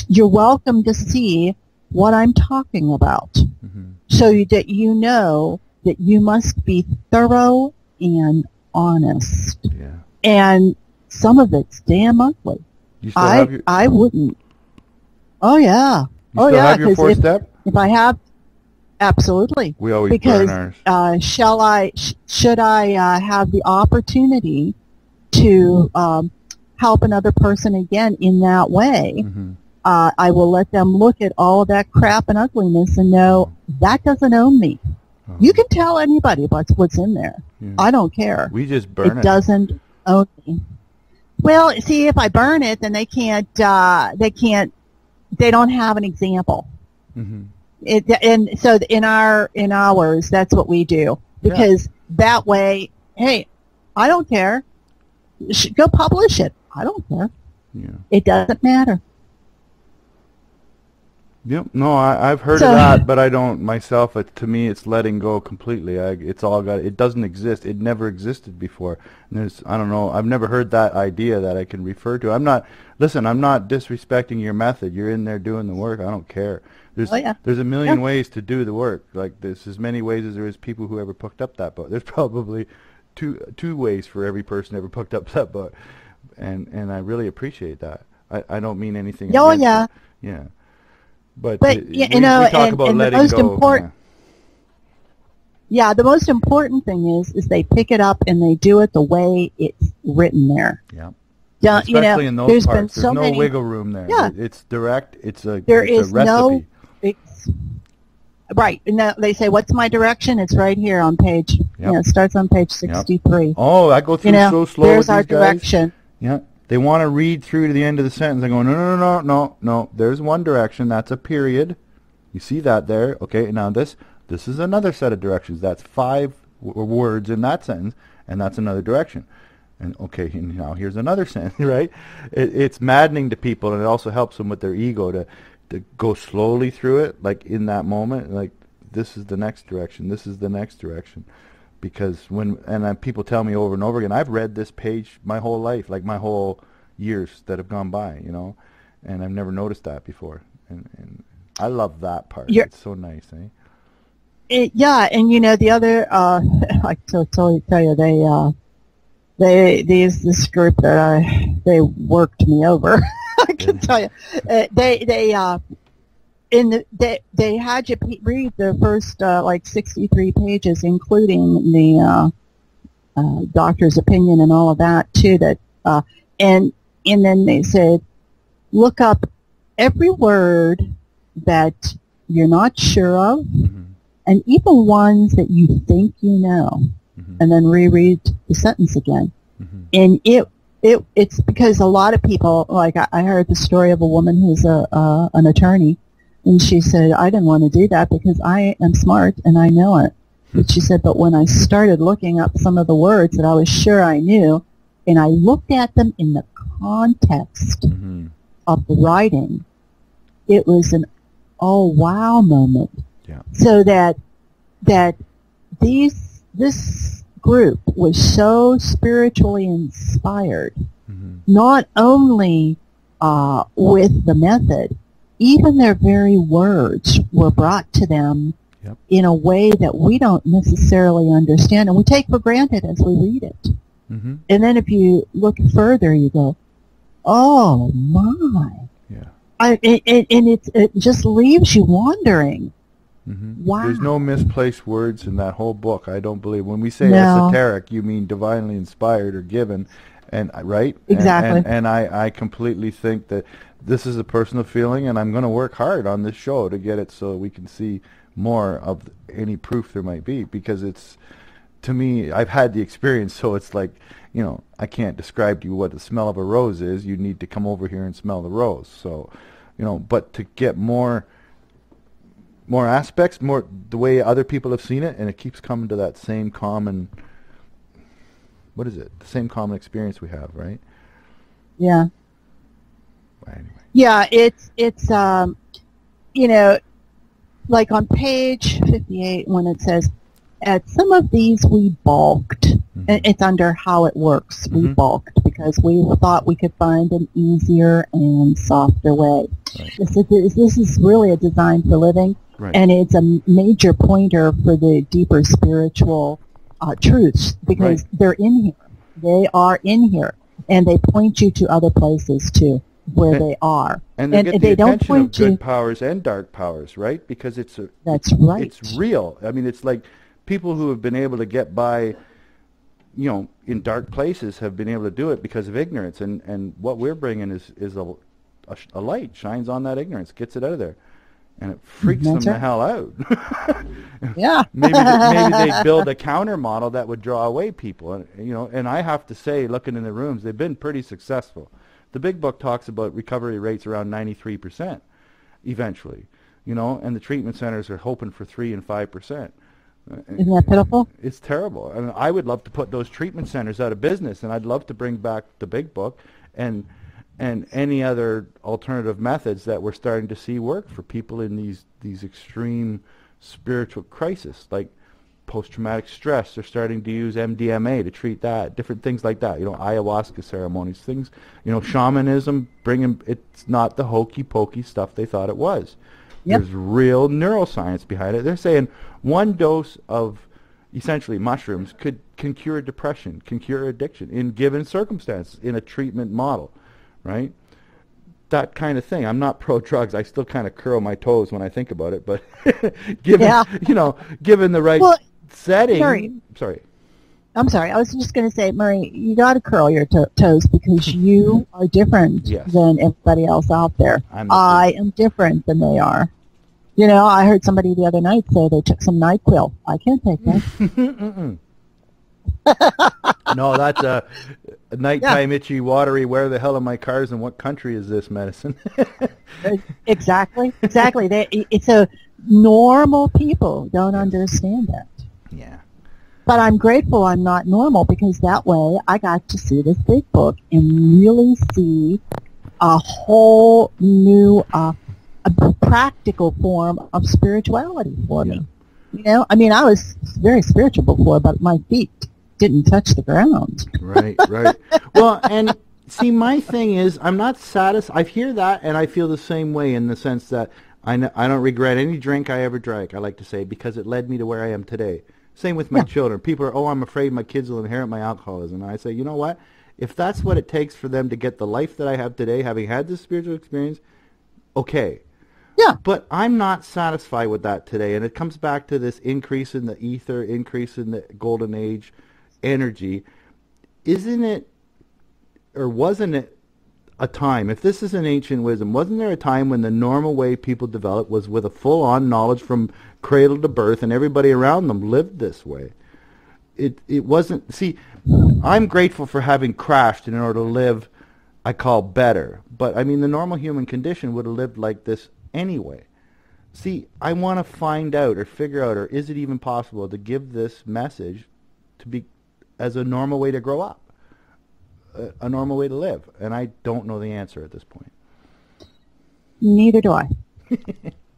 You're welcome to see what I'm talking about," so that you know that you must be thorough and honest. Yeah. And some of it's damn ugly. You still have your, I wouldn't. Oh yeah. You still have your fourth step? If I have, absolutely. We always burn ours. Should I have the opportunity to help another person again in that way? I will let them look at all of that crap and ugliness and know that doesn't own me. You can tell anybody what's in there. I don't care. We just burn it. It doesn't own me. Well, see, if I burn it, then they don't have an example. And so in ours, that's what we do. Because that way, hey, I don't care. Go publish it. I don't care. Yeah. It doesn't matter. Yep. No, I've heard of that, but I don't myself. To me, it's letting go completely. It's all got. It doesn't exist. It never existed before. And I don't know. I've never heard that idea that I can refer to. I'm not disrespecting your method. You're in there doing the work. I don't care. There's a million ways to do the work. Like there's as many ways as there is people who ever picked up that book. There's probably two ways for every person ever picked up that book, and I really appreciate that. I don't mean anything. Oh yeah. It. Yeah. But we talk about letting go. The most important thing is they pick it up and they do it the way it's written there. Yeah. Especially in those parts. There's no wiggle room there. Yeah. It's direct. It's a recipe. right. And they say, "What's my direction?" It's right here on page. Yep. It starts on page 63. Oh, I go through so slow there's with our these guys. direction. Yeah. They want to read through to the end of the sentence. I go, no. There's one direction. That's a period. You see that there? Okay. Now this is another set of directions. That's 5 words in that sentence, and that's another direction. And okay, now here's another sentence, right? It's maddening to people, and it also helps them with their ego to go slowly through it, like in that moment, like this is the next direction, this is the next direction. Because people tell me over and over again, I've read this page my whole life, like my whole years that have gone by, and I've never noticed that before. And I love that part. It's so nice, eh? Yeah, and the other, I totally tell you, this group that they worked me over. I can tell you, they had you read the first 63 pages, including the doctor's opinion and all of that too. And then they said, look up every word that you're not sure of. Mm-hmm. And even ones that you think you know, and then reread the sentence again. Mm-hmm. And it's because a lot of people, like I heard the story of a woman who's an attorney, and she said, I didn't want to do that because I am smart and I know it. But she said, but when I started looking up some of the words that I was sure I knew, and I looked at them in the context of the writing, it was an oh wow moment. Yeah. So that this group was so spiritually inspired, not only with the method, even their very words were brought to them in a way that we don't necessarily understand, and we take for granted as we read it. Mm-hmm. And then if you look further, you go, oh my. Yeah. And it just leaves you wondering. Mm-hmm. Wow. There's no misplaced words in that whole book, I don't believe. When we say esoteric, you mean divinely inspired or given, and right? Exactly. And I completely think that this is a personal feeling, and I'm going to work hard on this show to get it so we can see more of any proof there might be, because it's, to me, I've had the experience, so it's like, I can't describe to you what the smell of a rose is. You need to come over here and smell the rose. So, but to get more aspects, more the way other people have seen it, and it keeps coming to that same common, what is it? The same common experience we have, right? Yeah. Anyway. Yeah, it's like on page 58 when it says, at some of these we balked. Mm-hmm. It's under how it works. Mm-hmm. We balked because we thought we could find an easier and softer way. Right. This is really a design for living, right. And it's a major pointer for the deeper spiritual truths, because they're in here. They are in here, and they point you to other places too where they are. And they don't point to good powers and dark powers, right? Because that's right. It's real. I mean, it's like people who have been able to get by, in dark places have been able to do it because of ignorance. And what we're bringing is a light shines on that ignorance, gets it out of there, and it freaks them the hell out. Yeah. maybe they build a counter model that would draw away people. And I have to say, looking in the rooms, they've been pretty successful. The big book talks about recovery rates around 93% eventually, and the treatment centers are hoping for 3 and 5%. Isn't that pitiful? It's terrible. I mean, I would love to put those treatment centers out of business, and I'd love to bring back the big book and any other alternative methods that we're starting to see work for people in these extreme spiritual crises, like post-traumatic stress. They're starting to use MDMA to treat that, different things like that, ayahuasca ceremonies, things, shamanism, it's not the hokey-pokey stuff they thought it was. Yep. There's real neuroscience behind it. They're saying one dose of essentially mushrooms can cure depression, can cure addiction in given circumstances in a treatment model, right? That kind of thing. I'm not pro-drugs. I still kind of curl my toes when I think about it, but given the right setting. Murray, sorry. I'm sorry. I was just going to say, Murray, you got to curl your toes because you are different than everybody else out there. I am different than they are. You know, I heard somebody the other night say they took some NyQuil. I can't take that. No, that's a nighttime itchy, watery. Where the hell are my cars, and what country is this medicine? Exactly. It's a normal people don't understand that. Yeah. But I'm grateful I'm not normal, because that way I got to see this big book and really see a whole new a practical form of spirituality for me. You know, I mean, I was very spiritual before, but my feet didn't touch the ground. Right. Well, and see, my thing is, I'm not satisfied. I hear that, and I feel the same way, in the sense that I don't regret any drink I ever drank, I like to say, because it led me to where I am today. Same with my children. People are, I'm afraid my kids will inherit my alcoholism. And I say, you know what? If that's what it takes for them to get the life that I have today, having had this spiritual experience, okay. Yeah. But I'm not satisfied with that today. And it comes back to this increase in the ether, increase in the golden age energy. Isn't it, or wasn't it, a time, if this is an ancient wisdom, wasn't there a time when the normal way people developed was with a full-on knowledge from cradle to birth, and everybody around them lived this way? It wasn't, see, I'm grateful for having crashed in order to live, I call better. But, I mean, the normal human condition would have lived like this anyway. See, I want to find out or figure out, or is it even possible to give this message to be as a normal way to grow up, a normal way to live? And I don't know the answer at this point. Neither do I.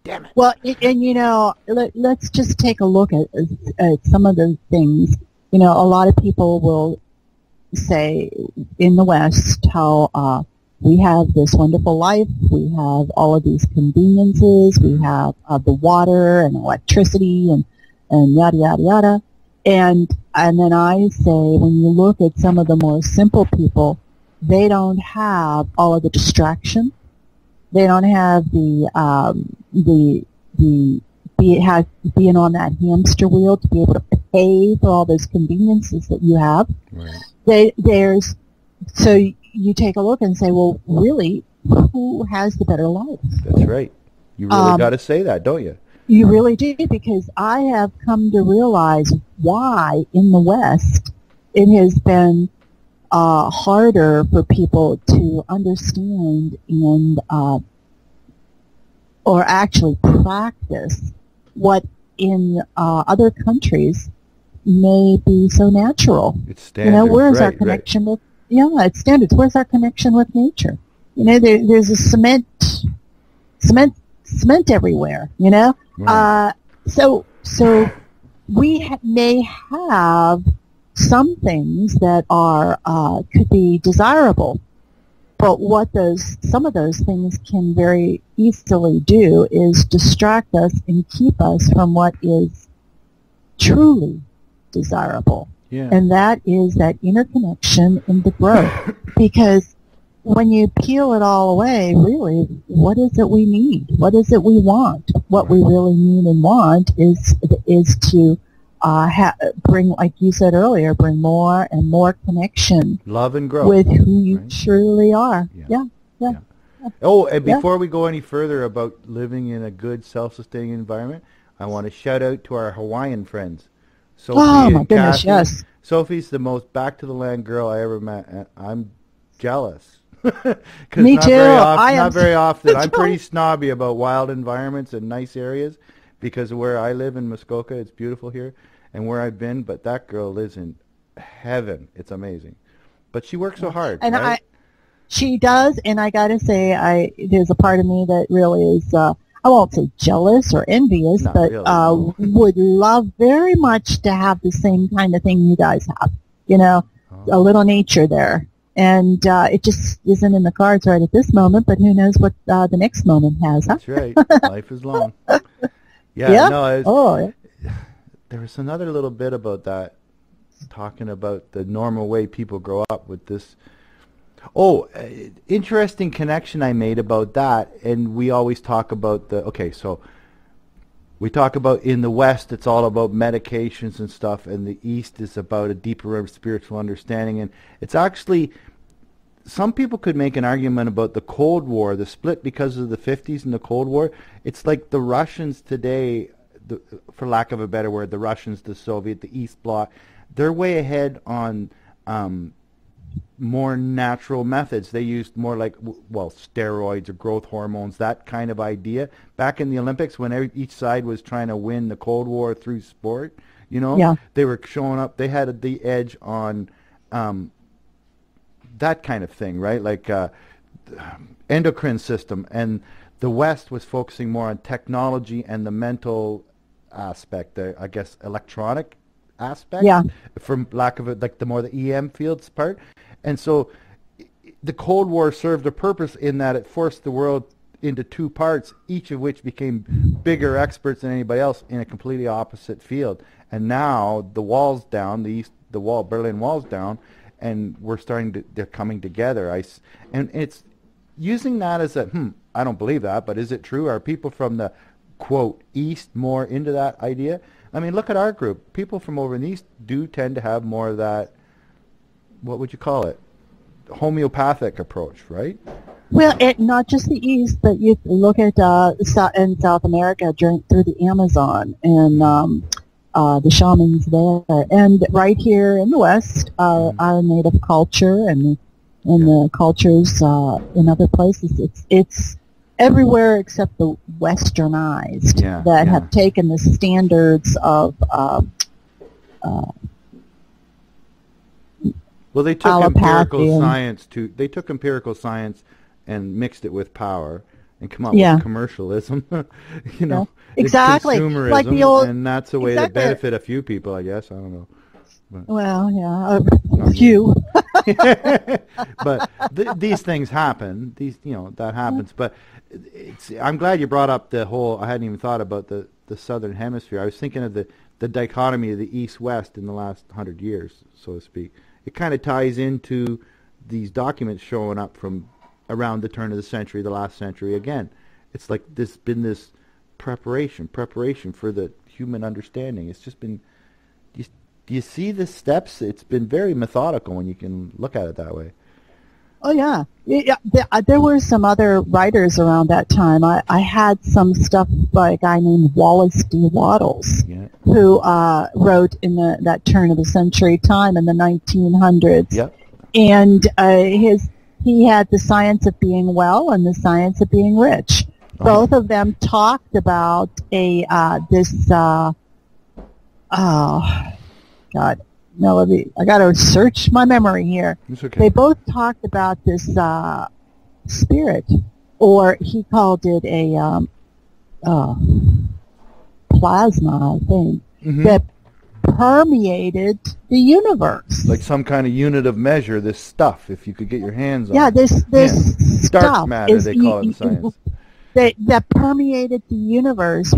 Damn it. Well, and you know, let's just take a look at some of the things. You know, a lot of people will say in the West how we have this wonderful life, we have all of these conveniences, we have the water and electricity and yada, yada, yada. And then I say, when you look at some of the more simple people, they don't have all of the distraction. They don't have being on that hamster wheel to be able to pay for all those conveniences that you have. Right. So you take a look and say, well, really, who has the better life? That's right. You really got to say that, don't you? You really do, because I have come to realize why in the West it has been harder for people to understand and or actually practice what in other countries may be so natural. It's standards. You know, where's right, our connection with? Yeah, it's standards. Where's our connection with nature? You know, there's a cement everywhere. You know, right. So we may have some things that are could be desirable, but what some of those things can very easily do is distract us and keep us from what is truly desirable. Yeah. And that is that inner connection and the growth. Because when you peel it all away, really, what is it we need? What is it we want? What we really need and want is to bring, like you said earlier, bring more and more connection, love and growth with who you right? truly are. Yeah. Oh, and before we go any further about living in a good, self-sustaining environment, I want to shout out to our Hawaiian friends. Sophie Oh my and goodness, Cassie. yes. Sophie's the most back-to-the-land girl I ever met, and I'm jealous. Me too. Not very often. I'm That's pretty right. snobby about wild environments and nice areas, because where I live in Muskoka, it's beautiful here, and where I've been, but that girl lives in heaven. It's amazing. But she works so hard, And right? she does, and I got to say, there's a part of me that really is, I won't say jealous or envious, Not but really, no. would love very much to have the same kind of thing you guys have. You know, a little nature there. And it just isn't in the cards right at this moment, but who knows what the next moment has, huh? That's right. Life is long. Yeah. No, there was another little bit about that, talking about the normal way people grow up with this. Oh, interesting connection I made about that. And we always talk about so we talk about in the West, it's all about medications and stuff, and the East is about a deeper spiritual understanding. And it's actually some people could make an argument about the Cold War, the split because of the 50s and the Cold War. It's like the Russians today, for lack of a better word, the Russians, the Soviet, the East Bloc, they're way ahead on more natural methods. They used more like, steroids or growth hormones, that kind of idea. Back in the Olympics, when each side was trying to win the Cold War through sport, Yeah. they were showing up. They had the edge on that kind of thing, right? Like endocrine system. And the West was focusing more on technology and the mental aspect, I guess electronic aspect, Yeah. for lack of it, like the more the EM fields part. And so the Cold War served a purpose in that it forced the world into two parts, each of which became bigger experts than anybody else in a completely opposite field. And now the wall's down, Berlin Wall's down, and they're coming together. And it's using that as I don't believe that, but is it true? Are people from the, quote, East more into that idea? I mean, look at our group. People from over in the East do tend to have more of that, what would you call it, homeopathic approach, right? Well, not just the East, but you look at in South America through the Amazon and the shamans there, and right here in the West, our native culture and the cultures in other places. It's everywhere except the Westernized that have taken the standards of. Well, they took empirical science They took empirical science and mixed it with power and come up with commercialism. Exactly. It's consumerism, like the old, and that's a way to benefit a few people, I guess. I don't know. But, well, yeah, a few. But these things happen. That happens. But I'm glad you brought up the whole. I hadn't even thought about the southern hemisphere. I was thinking of the dichotomy of the East-West in the last 100 years, so to speak. It kind of ties into these documents showing up from around the turn of the century, the last century. Again, it's like there's been this preparation for the human understanding. It's just been. Do you see the steps? It's been very methodical when you can look at it that way. Oh, yeah. There were some other writers around that time. I had some stuff by a guy named Wallace D. Wattles, who wrote in that turn of the century time in the 1900s. Yep. And he had The Science of Being Well and The Science of Being Rich. Both of them talked about God, Melody, I got to search my memory here. It's okay. They both talked about this spirit, or he called it a plasma, I think, that permeated the universe. Like some kind of unit of measure, this stuff, if you could get your hands on it. Yeah, this dark stuff matter, they call it in science. That permeated the universe,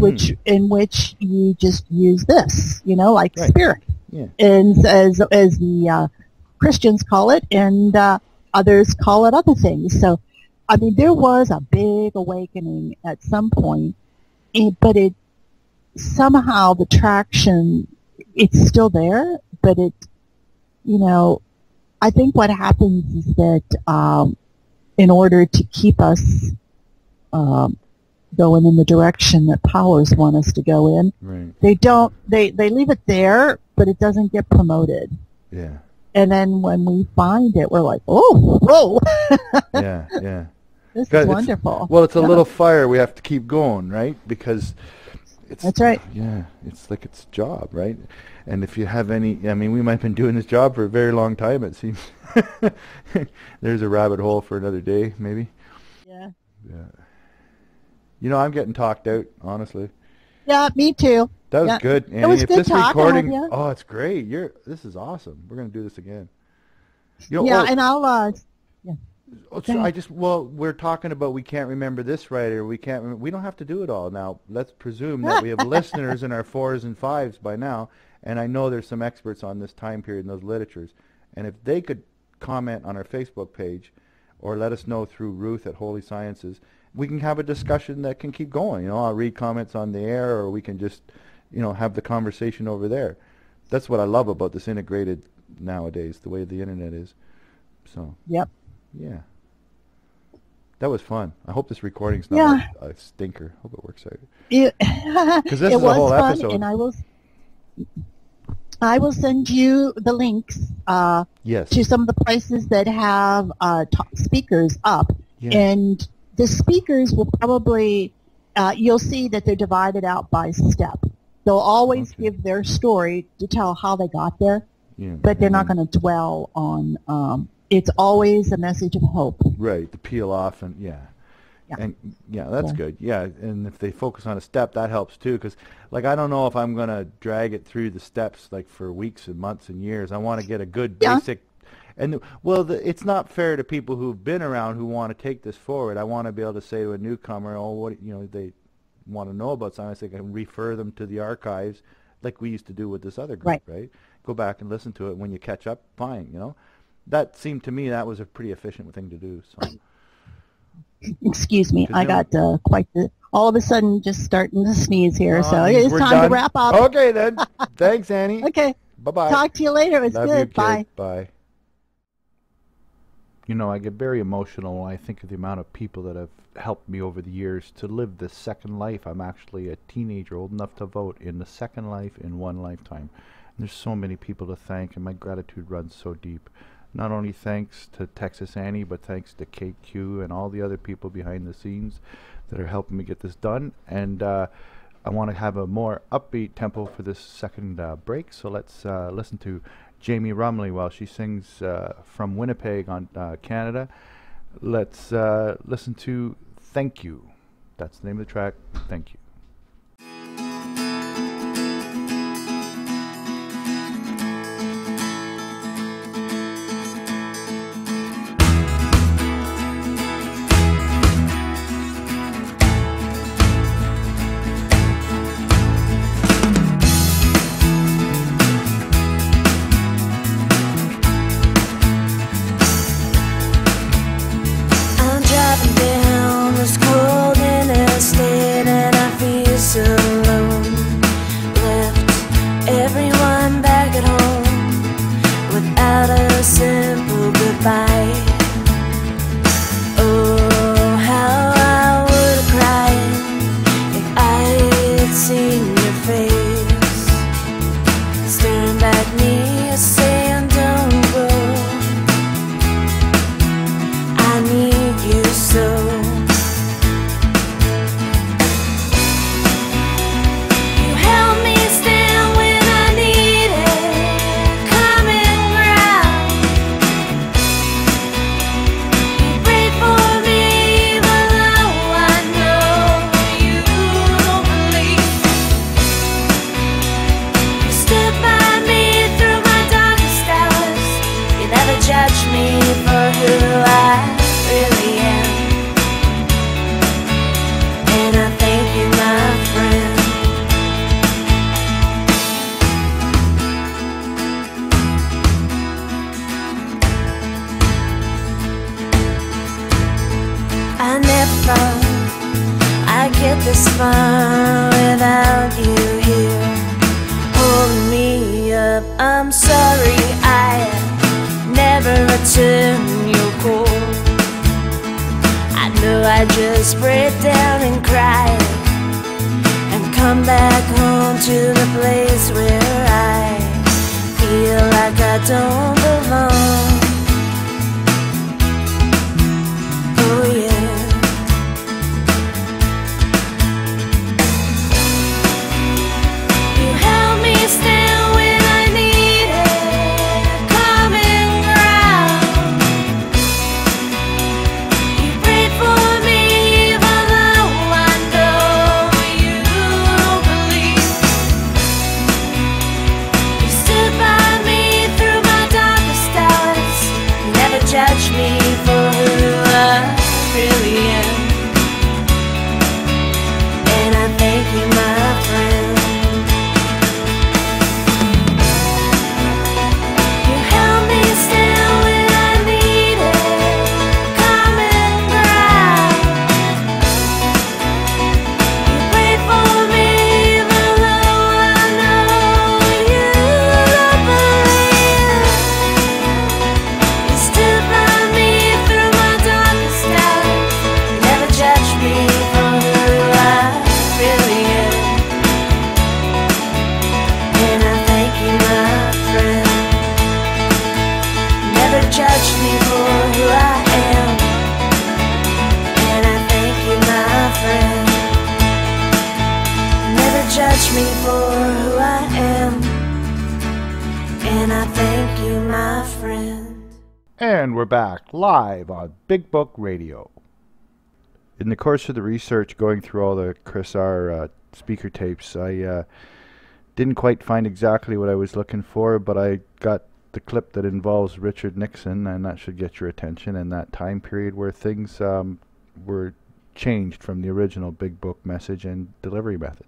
in which you just use this, like spirit. Yeah. And as the Christians call it, and others call it other things. So, I mean, there was a big awakening at some point, but it somehow the traction, it's still there, but I think what happens is that in order to keep us going in the direction that powers want us to go in, they leave it there, but it doesn't get promoted. Yeah. And then when we find it, we're like, oh, whoa. Yeah. This is wonderful. It's a little fire we have to keep going, right? Because that's right. Yeah, it's like it's a job, right? And if you have we might have been doing this job for a very long time, it seems. There's a rabbit hole for another day, maybe. Yeah. I'm getting talked out, honestly. Yeah, me too. That was good, Annie. It was good talking with you. Oh, it's great. This is awesome. We're going to do this again. And I'll we're talking about we can't remember this writer. We don't have to do it all now. Let's presume that we have listeners in our 4s and 5s by now, and I know there's some experts on this time period in those literatures. And if they could comment on our Facebook page or let us know through Ruth at Holy Sciences, we can have a discussion that can keep going. I'll read comments on the air, or we can just, have the conversation over there. That's what I love about this integrated nowadays, the way the internet is. So. Yep. Yeah. That was fun. I hope this recording's not Yeah. a stinker. Hope it works out. Because this it is a was whole fun, episode. and I will send you the links Yes. to some of the places that have speakers up. Yeah. And the speakers will probably, you'll see that they're divided out by step. They'll always Okay. give their story to tell how they got there, Yeah. but they're not going to dwell on, it's always a message of hope. Right, to peel off and yeah. And yeah, that's Yeah. good. Yeah, and if they focus on a step, that helps too. Because like I don't know if I'm gonna drag it through the steps like for weeks and months and years. I want to get a good Yeah. basic. And well, it's not fair to people who've been around who want to take this forward. I want to be able to say to a newcomer, oh, what they want to know about something. I think I can refer them to the archives, like we used to do with this other group, right? Go back and listen to it. When you catch up, fine. That seemed to me that was a pretty efficient thing to do. So. Excuse me, I got quite the, all of a sudden just starting to sneeze here, so Means it's we're time done. to wrap up. Okay then. Thanks, Annie. Okay, Bye-bye. talk to you later. It was Love you, good. kid. Bye. Bye. I get very emotional when I think of the amount of people that have helped me over the years to live this second life. I'm actually a teenager old enough to vote in the second life in one lifetime. And there's so many people to thank, and my gratitude runs so deep. Not only thanks to Texas Annie, but thanks to KQ and all the other people behind the scenes that are helping me get this done. And I want to have a more upbeat tempo for this second break, so let's listen to Jamie Rumley while she sings from Winnipeg, on Canada. Let's listen to Thank You. That's the name of the track. Thank you. I'm driving down this cold interstate and I feel so alone. Left everyone back at home without a simple goodbye. Oh, how I would have cried if I had seen your face staring back at me saying don't go. I need you so. You held me still when I needed common ground. You prayed for me even though I know you don't believe. You stood by me through my darkest hours. You never judged me for who I really am. And I thank you, my friend. I never thought I'd get this far without you here holding me up. I'm sorry I never returned your call. I know I just break down and cry and come back home to the place where I feel like I don't belong. Oh yeah. You held me still when I needed common ground. You prayed for me even though I know you don't believe. You stood by me through my darkest hours. me for who I am, and I thank you, my friend. And we're back live on Big Book Radio. In the course of the research going through all the Chris R. speaker tapes, I didn't quite find exactly what I was looking for, but I got the clip that involves Richard Nixon, and that should get your attention, and that time period where things were changed from the original Big Book message and delivery method.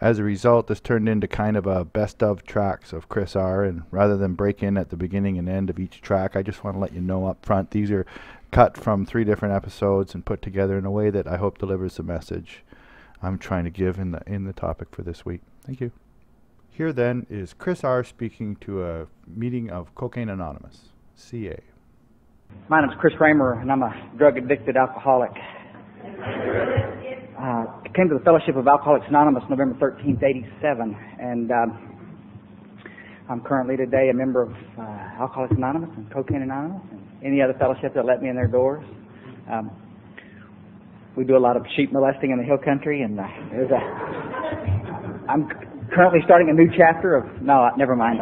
As a result, this turned into kind of a best of tracks of Chris R., and rather than break in at the beginning and end of each track, I just want to let you know up front, these are cut from 3 different episodes and put together in a way that I hope delivers the message I'm trying to give in the topic for this week. Thank you. Here then is Chris R. speaking to a meeting of Cocaine Anonymous, CA. My name is Chris Raymer, and I'm a drug-addicted alcoholic. I came to the Fellowship of Alcoholics Anonymous November 13th, 87, and I'm currently today a member of Alcoholics Anonymous and Cocaine Anonymous and any other fellowship that let me in their doors. We do a lot of sheep molesting in the hill country, and I'm currently starting a new chapter of, no, never mind.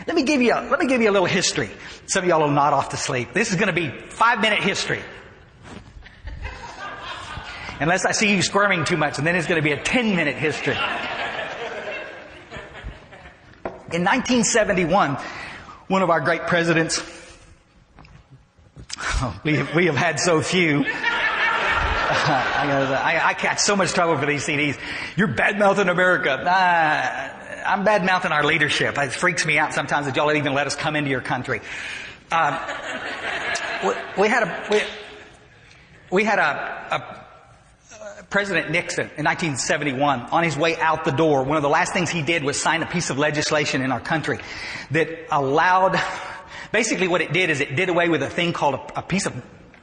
Let me give you a little history. Some of y'all will nod off to sleep. This is going to be 5-minute history. Unless I see you squirming too much, and then it's going to be a 10-minute history. In 1971, one of our great presidents, we have had so few. I got so much trouble for these CDs. You're bad-mouthing America. I'm bad-mouthing our leadership. It freaks me out sometimes that y'all even let us come into your country. We had a President Nixon in 1971, on his way out the door, one of the last things he did was sign a piece of legislation in our country that allowed, basically what it did is it did away with a thing called a piece of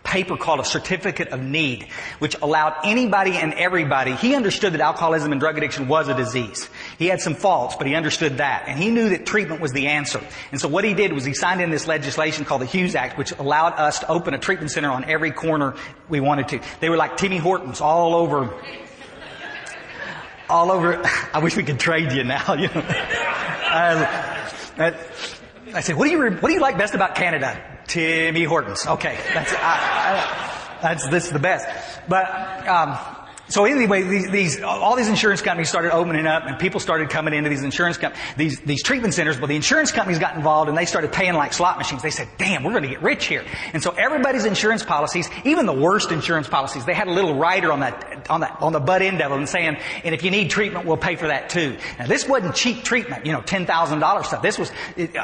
paper called a certificate of need, which allowed anybody and everybody. He understood that alcoholism and drug addiction was a disease. He had some faults, but he understood that. And he knew that treatment was the answer. And so what he did was he signed in this legislation called the Hughes Act, which allowed us to open a treatment center on every corner we wanted to. They were like Timmy Hortons all over. I wish we could trade you now. You know. I said, what do you like best about Canada? Timmy Hortons. Okay, this is the best. But so anyway, all these insurance companies started opening up, and people started coming into these insurance companies, these treatment centers. Well, the insurance companies got involved, and they started paying like slot machines. They said, "Damn, we're going to get rich here." And so everybody's insurance policies, even the worst insurance policies, they had a little rider on the butt end of them saying, "And if you need treatment, we'll pay for that too." Now, this wasn't cheap treatment, $10,000 stuff. This was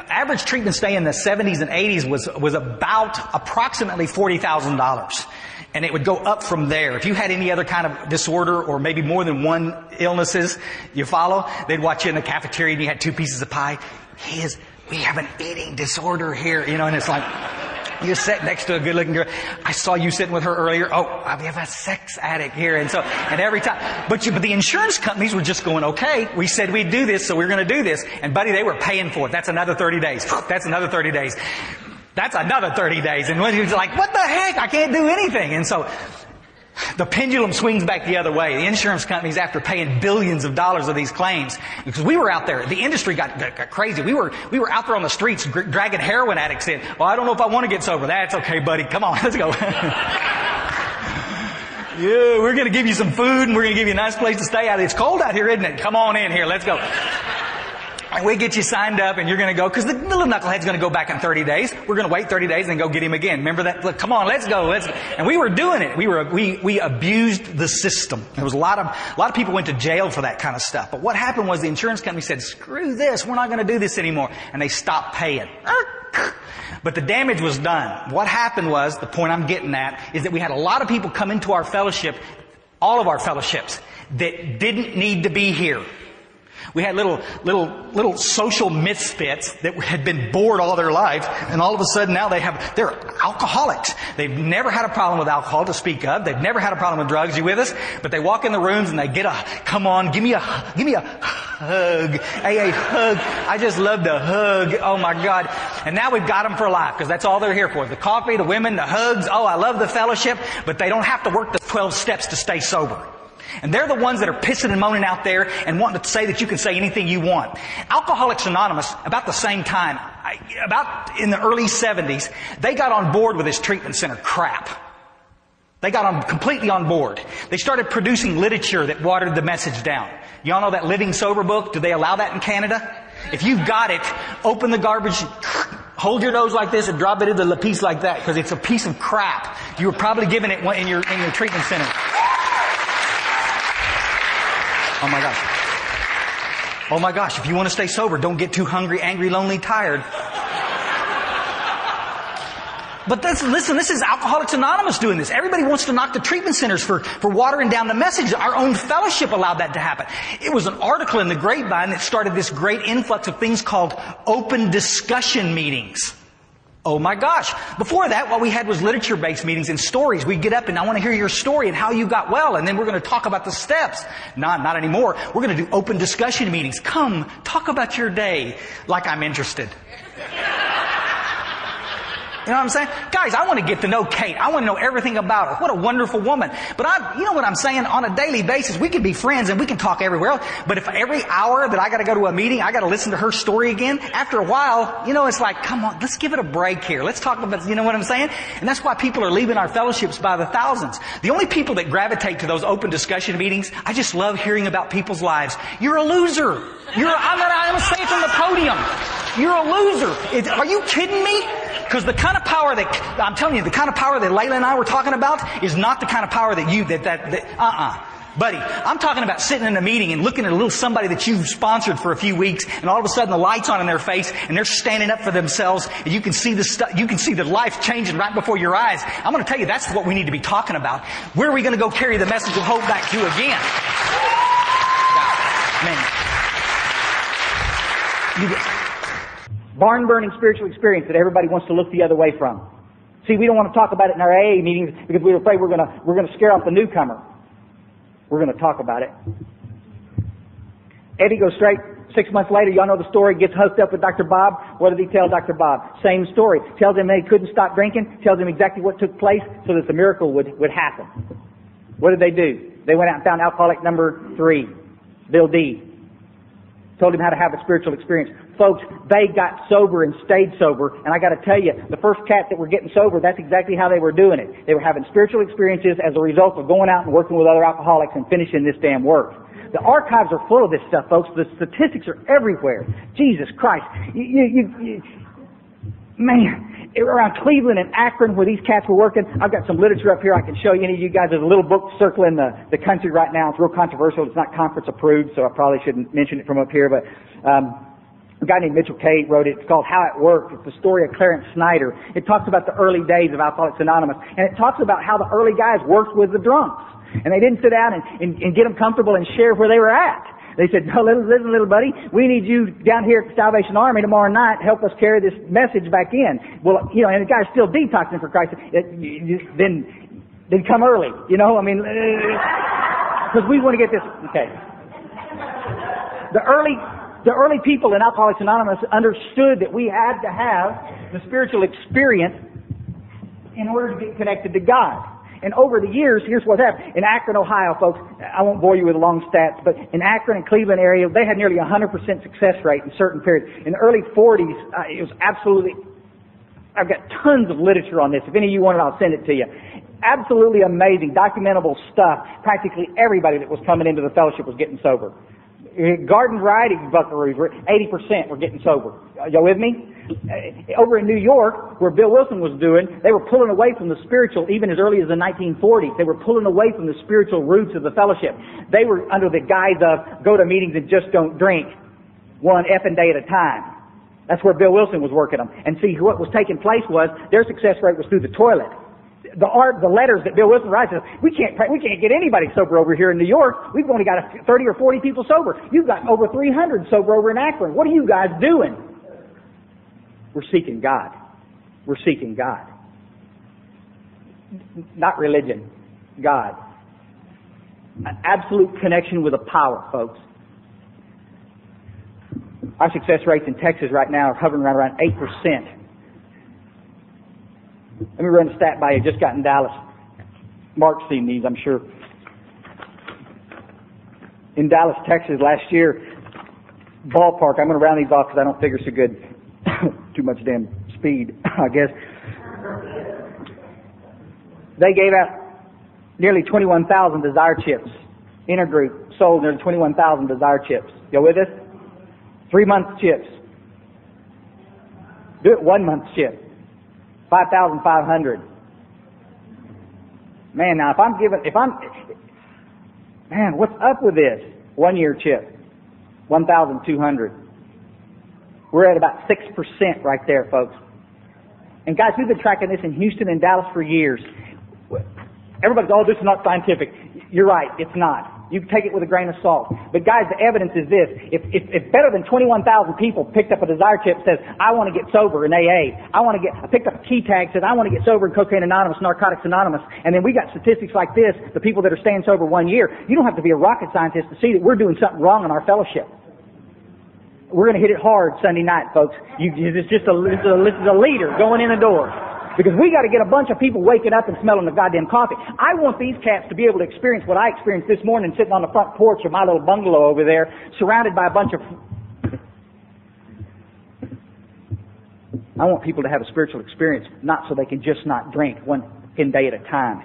average treatment stay in the 70s and 80s was about approximately $40,000. And it would go up from there. If you had any other kind of disorder or maybe more than one illnesses, you follow, they'd watch you in the cafeteria and you had 2 pieces of pie. We have an eating disorder here, and it's like, you're sitting next to a good looking girl. I saw you sitting with her earlier. Oh, we have a sex addict here. And every time, but the insurance companies were just going, okay, we said we'd do this, so we're going to do this. And buddy, they were paying for it. That's another 30 days. That's another 30 days. That's another 30 days. And when he was like, what the heck? I can't do anything. And so the pendulum swings back the other way. The insurance companies, after paying billions of dollars of these claims, because we were out there, the industry got crazy. We were out there on the streets dragging heroin addicts in. Well, I don't know if I want to get sober. That's okay, buddy. Come on, let's go. Yeah, we're going to give you some food and we're going to give you a nice place to stay out. It's cold out here, isn't it? Come on in here. Let's go. And we get you signed up and you're going to go, because the little knucklehead's going to go back in 30 days. We're going to wait 30 days and then go get him again. Remember that? Look, come on, let's go. And we were doing it. We abused the system. There was a lot of people went to jail for that kind of stuff. But what happened was the insurance company said, screw this. We're not going to do this anymore. And they stopped paying. But the damage was done. What happened was, the point I'm getting at, is that we had a lot of people come into our fellowship, all of our fellowships, that didn't need to be here. We had little social misfits that had been bored all their lives, and all of a sudden now they're alcoholics. They've never had a problem with alcohol to speak of. They've never had a problem with drugs. You with us? But they walk in the rooms and they get come on, give me a hug. Hey, hug. I just love the hug. Oh my God. And now we've got them for life, because that's all they're here for. The coffee, the women, the hugs. Oh, I love the fellowship, but they don't have to work the 12 steps to stay sober. And they're the ones that are pissing and moaning out there and wanting to say that you can say anything you want. Alcoholics Anonymous, about the same time, about in the early 70s, they got on board with this treatment center crap. They got completely on board. They started producing literature that watered the message down. Y'all know that Living Sober book? Do they allow that in Canada? If you've got it, open the garbage, hold your nose like this and drop it into the piece like that, because it's a piece of crap. You were probably given it in your treatment center. Oh my gosh. Oh my gosh, if you want to stay sober, don't get too hungry, angry, lonely, tired. But listen, this is Alcoholics Anonymous doing this. Everybody wants to knock the treatment centers for watering down the message. Our own fellowship allowed that to happen. It was an article in the Grapevine that started this great influx of things called open discussion meetings. Oh my gosh. Before that, what we had was literature-based meetings and stories. We'd get up and I want to hear your story and how you got well, and then we're going to talk about the steps. Not anymore. We're going to do open discussion meetings. Come, talk about your day like I'm interested. You know what I'm saying? Guys, I want to get to know Kate. I want to know everything about her. What a wonderful woman. But you know what I'm saying? On a daily basis, we can be friends and we can talk everywhere else. But if every hour that I got to go to a meeting, I got to listen to her story again, after a while, you know, it's like, come on, let's give it a break here. Let's talk about, you know what I'm saying? And that's why people are leaving our fellowships by the thousands. The only people that gravitate to those open discussion meetings, I just love hearing about people's lives. You're a loser. I'm going to say it from the podium. You're a loser. Are you kidding me? Because the kind of power that, I'm telling you, the kind of power that Layla and I were talking about is not the kind of power that Buddy, I'm talking about sitting in a meeting and looking at a little somebody that you've sponsored for a few weeks, and all of a sudden the light's on in their face and they're standing up for themselves, and you can see the life changing right before your eyes. I'm going to tell you, that's what we need to be talking about. Where are we going to go carry the message of hope back to again? Man. Barn-burning spiritual experience that everybody wants to look the other way from. See, we don't want to talk about it in our AA meetings because we're afraid we're going to scare off the newcomer. We're going to talk about it. Eddie goes straight. 6 months later, y'all know the story, gets hooked up with Dr. Bob. What did he tell Dr. Bob? Same story. Tells him they couldn't stop drinking. Tells him exactly what took place so that the miracle would happen. What did they do? They went out and found alcoholic number 3, Bill D. Told him how to have a spiritual experience. Folks, they got sober and stayed sober. And I got to tell you, the first cat that were getting sober, that's exactly how they were doing it. They were having spiritual experiences as a result of going out and working with other alcoholics and finishing this damn work. The archives are full of this stuff, folks. The statistics are everywhere. Jesus Christ. Man, around Cleveland and Akron where these cats were working, I've got some literature up here I can show you. Any of you guys, there's a little book circling the country right now. It's real controversial. It's not conference approved, so I probably shouldn't mention it from up here. But a guy named Mitchell Cade wrote it. It's called How It Worked. It's the story of Clarence Snyder. It talks about the early days of Alcoholics Anonymous. And it talks about how the early guys worked with the drunks. And they didn't sit down and get them comfortable and share where they were at. They said, no, listen, little buddy, we need you down here at the Salvation Army tomorrow night to help us carry this message back in. Well, you know, and the guy's still detoxing for Christ. Then come early, you know, I mean, because we want to get this, okay. The early people in Alcoholics Anonymous understood that we had to have the spiritual experience in order to get connected to God. And over the years, here's what happened. In Akron, Ohio, folks, I won't bore you with long stats, but in Akron and Cleveland area, they had nearly 100% success rate in certain periods. In the early 40s, it was absolutely, I've got tons of literature on this. If any of you want it, I'll send it to you. Absolutely amazing, documentable stuff. Practically everybody that was coming into the fellowship was getting sober. Garden variety buckaroos were 80% were getting sober. Y'all with me? Over in New York, where Bill Wilson was doing, they were pulling away from the spiritual even as early as the 1940s. They were pulling away from the spiritual roots of the fellowship. They were under the guise of go to meetings and just don't drink one effing day at a time. That's where Bill Wilson was working them. And see, what was taking place was their success rate was through the toilet. The letters that Bill Wilson writes, we can't get anybody sober over here in New York. We've only got 30 or 40 people sober. You've got over 300 sober over in Akron. What are you guys doing? We're seeking God. We're seeking God. Not religion. God. An absolute connection with a power, folks. Our success rates in Texas right now are hovering around 8%. Let me run a stat by you. Just got in Dallas. Mark's seen these, I'm sure. in Dallas, Texas last year. Ballpark. I'm going to round these off because I don't figure so good. Too much damn speed, I guess. They gave out nearly 21,000 Desire chips. Intergroup sold nearly 21,000 Desire chips. You with us? 3-month chips. Do it 1 month chip. 5,500. Man, now man, what's up with this? 1 year chip. 1,200. We're at about 6% right there, folks. And guys, we've been tracking this in Houston and Dallas for years. Everybody's, oh, this is not scientific. You're right, it's not. You can take it with a grain of salt. But guys, the evidence is this. If better than 21,000 people picked up a Desire chip that says, I want to get sober in AA. I picked up a key tag that says, I want to get sober in Cocaine Anonymous, Narcotics Anonymous. And then we got statistics like this, the people that are staying sober 1 year. You don't have to be a rocket scientist to see that we're doing something wrong in our fellowship. We're going to hit it hard Sunday night, folks. This is a leader going in the door. Because we got to get a bunch of people waking up and smelling the goddamn coffee. I want these cats to be able to experience what I experienced this morning sitting on the front porch of my little bungalow over there, surrounded by a bunch of... I want people to have a spiritual experience, not so they can just not drink 1 day at a time.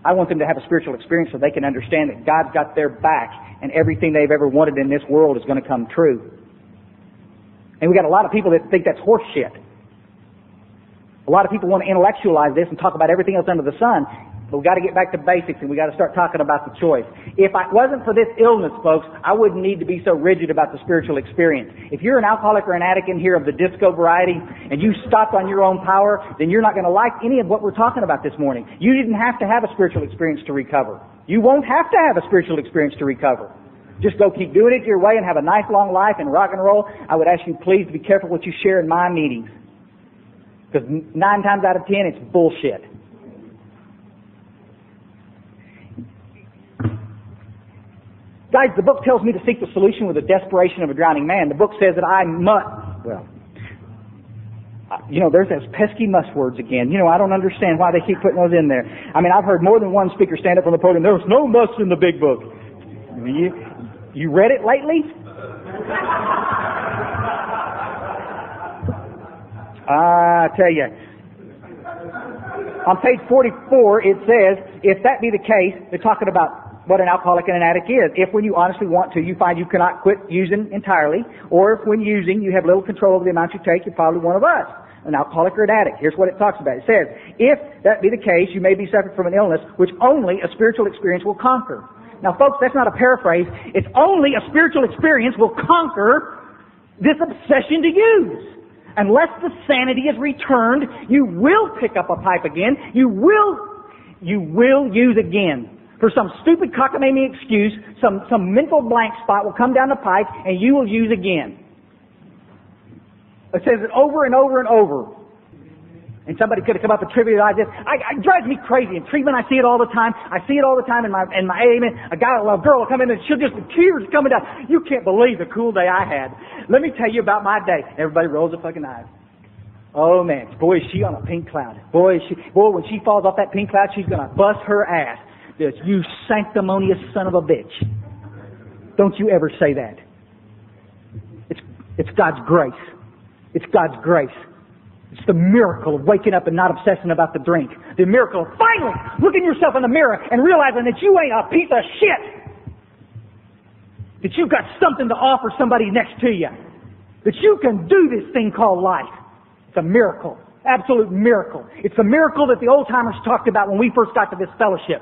I want them to have a spiritual experience so they can understand that God's got their back and everything they've ever wanted in this world is going to come true. And we got a lot of people that think that's horse shit. A lot of people want to intellectualize this and talk about everything else under the sun, but we got to get back to basics and we got to start talking about the choice. If it wasn't for this illness, folks, I wouldn't need to be so rigid about the spiritual experience. If you're an alcoholic or an addict in here of the disco variety and you stopped on your own power, then you're not going to like any of what we're talking about this morning. You didn't have to have a spiritual experience to recover. You won't have to have a spiritual experience to recover. Just go keep doing it your way and have a nice long life and rock and roll. I would ask you please to be careful what you share in my meetings. Because 9 times out of 10, it's bullshit. Guys, the book tells me to seek the solution with the desperation of a drowning man. The book says that I must, there's those pesky must words again. I don't understand why they keep putting those in there. I mean, I've heard more than one speaker stand up on the podium, there was no must in the big book. You read it lately? I tell you, on page 44 it says, if that be the case, they're talking about what an alcoholic and an addict is. If when you honestly want to, you find you cannot quit using entirely, or if when using you have little control over the amount you take, you're probably one of us, an alcoholic or an addict. Here's what it talks about. It says, if that be the case, you may be suffering from an illness which only a spiritual experience will conquer. Now folks, that's not a paraphrase. It's only a spiritual experience will conquer this obsession to use. Unless the sanity is returned, you will pick up a pipe again. You will use again. For some stupid cockamamie excuse, some mental blank spot will come down the pipe and you will use again. It says it over and over and over. And somebody could have come up and trivialized this. It drives me crazy. In treatment, I see it all the time. I see it all the time in my AA. A girl will come in and she'll just, tears coming down. You can't believe the cool day I had. Let me tell you about my day. Everybody rolls their fucking eyes. Oh man, boy, is she on a pink cloud. Boy, when she falls off that pink cloud, she's gonna bust her ass. This, you sanctimonious son of a bitch. Don't you ever say that. It's God's grace. It's God's grace. It's the miracle of waking up and not obsessing about the drink. The miracle of finally looking yourself in the mirror and realizing that you ain't a piece of shit. That you've got something to offer somebody next to you. That you can do this thing called life. It's a miracle. Absolute miracle. It's the miracle that the old timers talked about when we first got to this fellowship.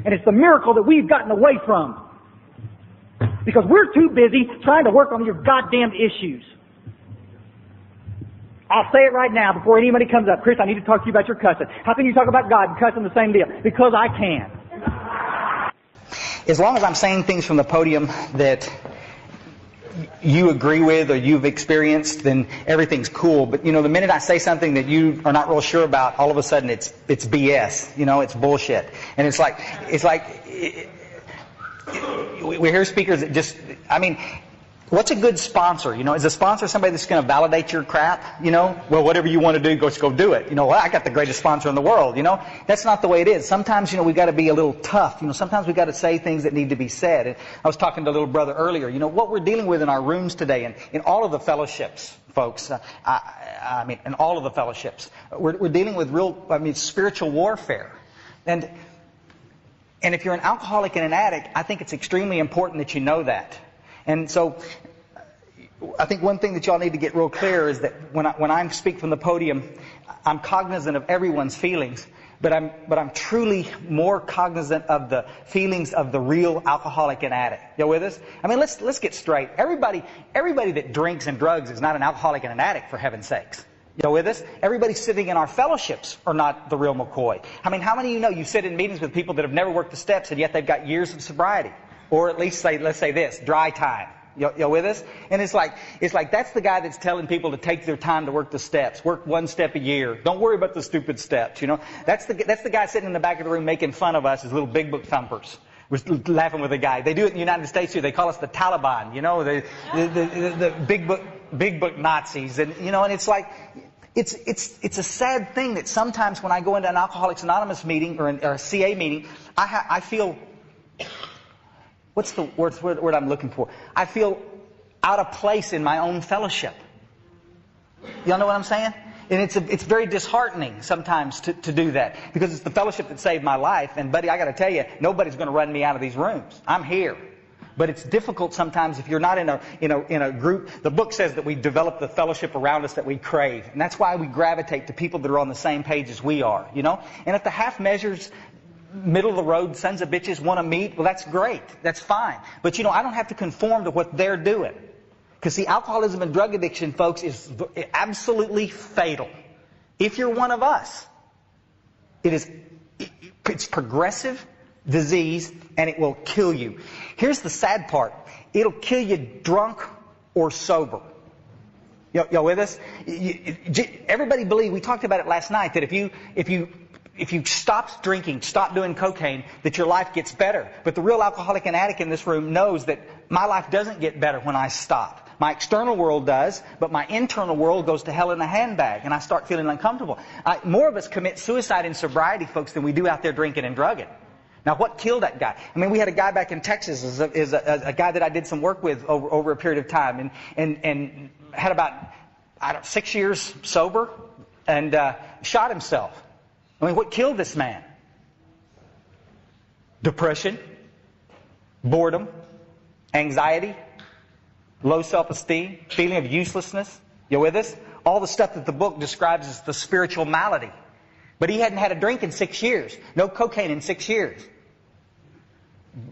And it's the miracle that we've gotten away from. Because we're too busy trying to work on your goddamn issues. I'll say it right now before anybody comes up. Chris, I need to talk to you about your cussing. How can you talk about God and cussing the same deal? Because I can. As long as I'm saying things from the podium that you agree with or you've experienced, then everything's cool. But, the minute I say something that you are not real sure about, all of a sudden it's BS. It's bullshit. And it's like we hear speakers that just, What's a good sponsor? You know, is a sponsor somebody that's going to validate your crap? You know, well, whatever you want to do, go do it. You know, well, I got the greatest sponsor in the world. You know, that's not the way it is. Sometimes, you know, we got to be a little tough. You know, sometimes we got to say things that need to be said. And I was talking to a little brother earlier. You know, what we're dealing with in our rooms today, and in all of the fellowships, folks. I mean, in all of the fellowships, we're dealing with spiritual warfare. And if you're an alcoholic and an addict, I think it's extremely important that you know that. And so, I think one thing that y'all need to get real clear is that when I speak from the podium, I'm cognizant of everyone's feelings, but I'm truly more cognizant of the feelings of the real alcoholic and addict. You with us? I mean, let's get straight. Everybody that drinks and drugs is not an alcoholic and an addict, for heaven's sakes. You with us? Everybody sitting in our fellowships are not the real McCoy. I mean, how many of you know you sit in meetings with people that have never worked the steps and yet they've got years of sobriety? Or at least let's say this, dry time. You with us? And it's like that's the guy that's telling people to take their time to work the steps. Work one step a year. Don't worry about the stupid steps, you know. That's the guy sitting in the back of the room making fun of us as little big book thumpers. We're laughing with a guy. They do it in the United States too. They call us the Taliban, you know, the big book Nazis. And you know, and it's like it's a sad thing that sometimes when I go into an Alcoholics Anonymous meeting or a CA meeting, I feel, what's the word I'm looking for? I feel out of place in my own fellowship. Y'all know what I'm saying? And it's very disheartening sometimes to do that, because it's the fellowship that saved my life. And buddy, I got to tell you, nobody's going to run me out of these rooms. I'm here. But it's difficult sometimes if you're not in a group. The book says that we develop the fellowship around us that we crave, and that's why we gravitate to people that are on the same page as we are. You know, and if the half measures, middle of the road sons of bitches want to meet, well, that's great. That's fine. But you know, I don't have to conform to what they're doing. Because see, alcoholism and drug addiction, folks, is absolutely fatal. If you're one of us, it's progressive disease, and it will kill you. Here's the sad part. It'll kill you drunk or sober. Y'all with us? Everybody we talked about it last night, that if you stop drinking, stop doing cocaine, that your life gets better. But the real alcoholic and addict in this room knows that my life doesn't get better when I stop. My external world does, but my internal world goes to hell in a handbag, and I start feeling uncomfortable. More of us commit suicide in sobriety, folks, than we do out there drinking and drugging. Now, what killed that guy? I mean, we had a guy back in Texas, is a guy that I did some work with over a period of time, and had about 6 years sober, and shot himself. I mean, what killed this man? Depression, boredom, anxiety, low self-esteem, feeling of uselessness. You with us? All the stuff that the book describes as the spiritual malady. But he hadn't had a drink in 6 years. No cocaine in 6 years.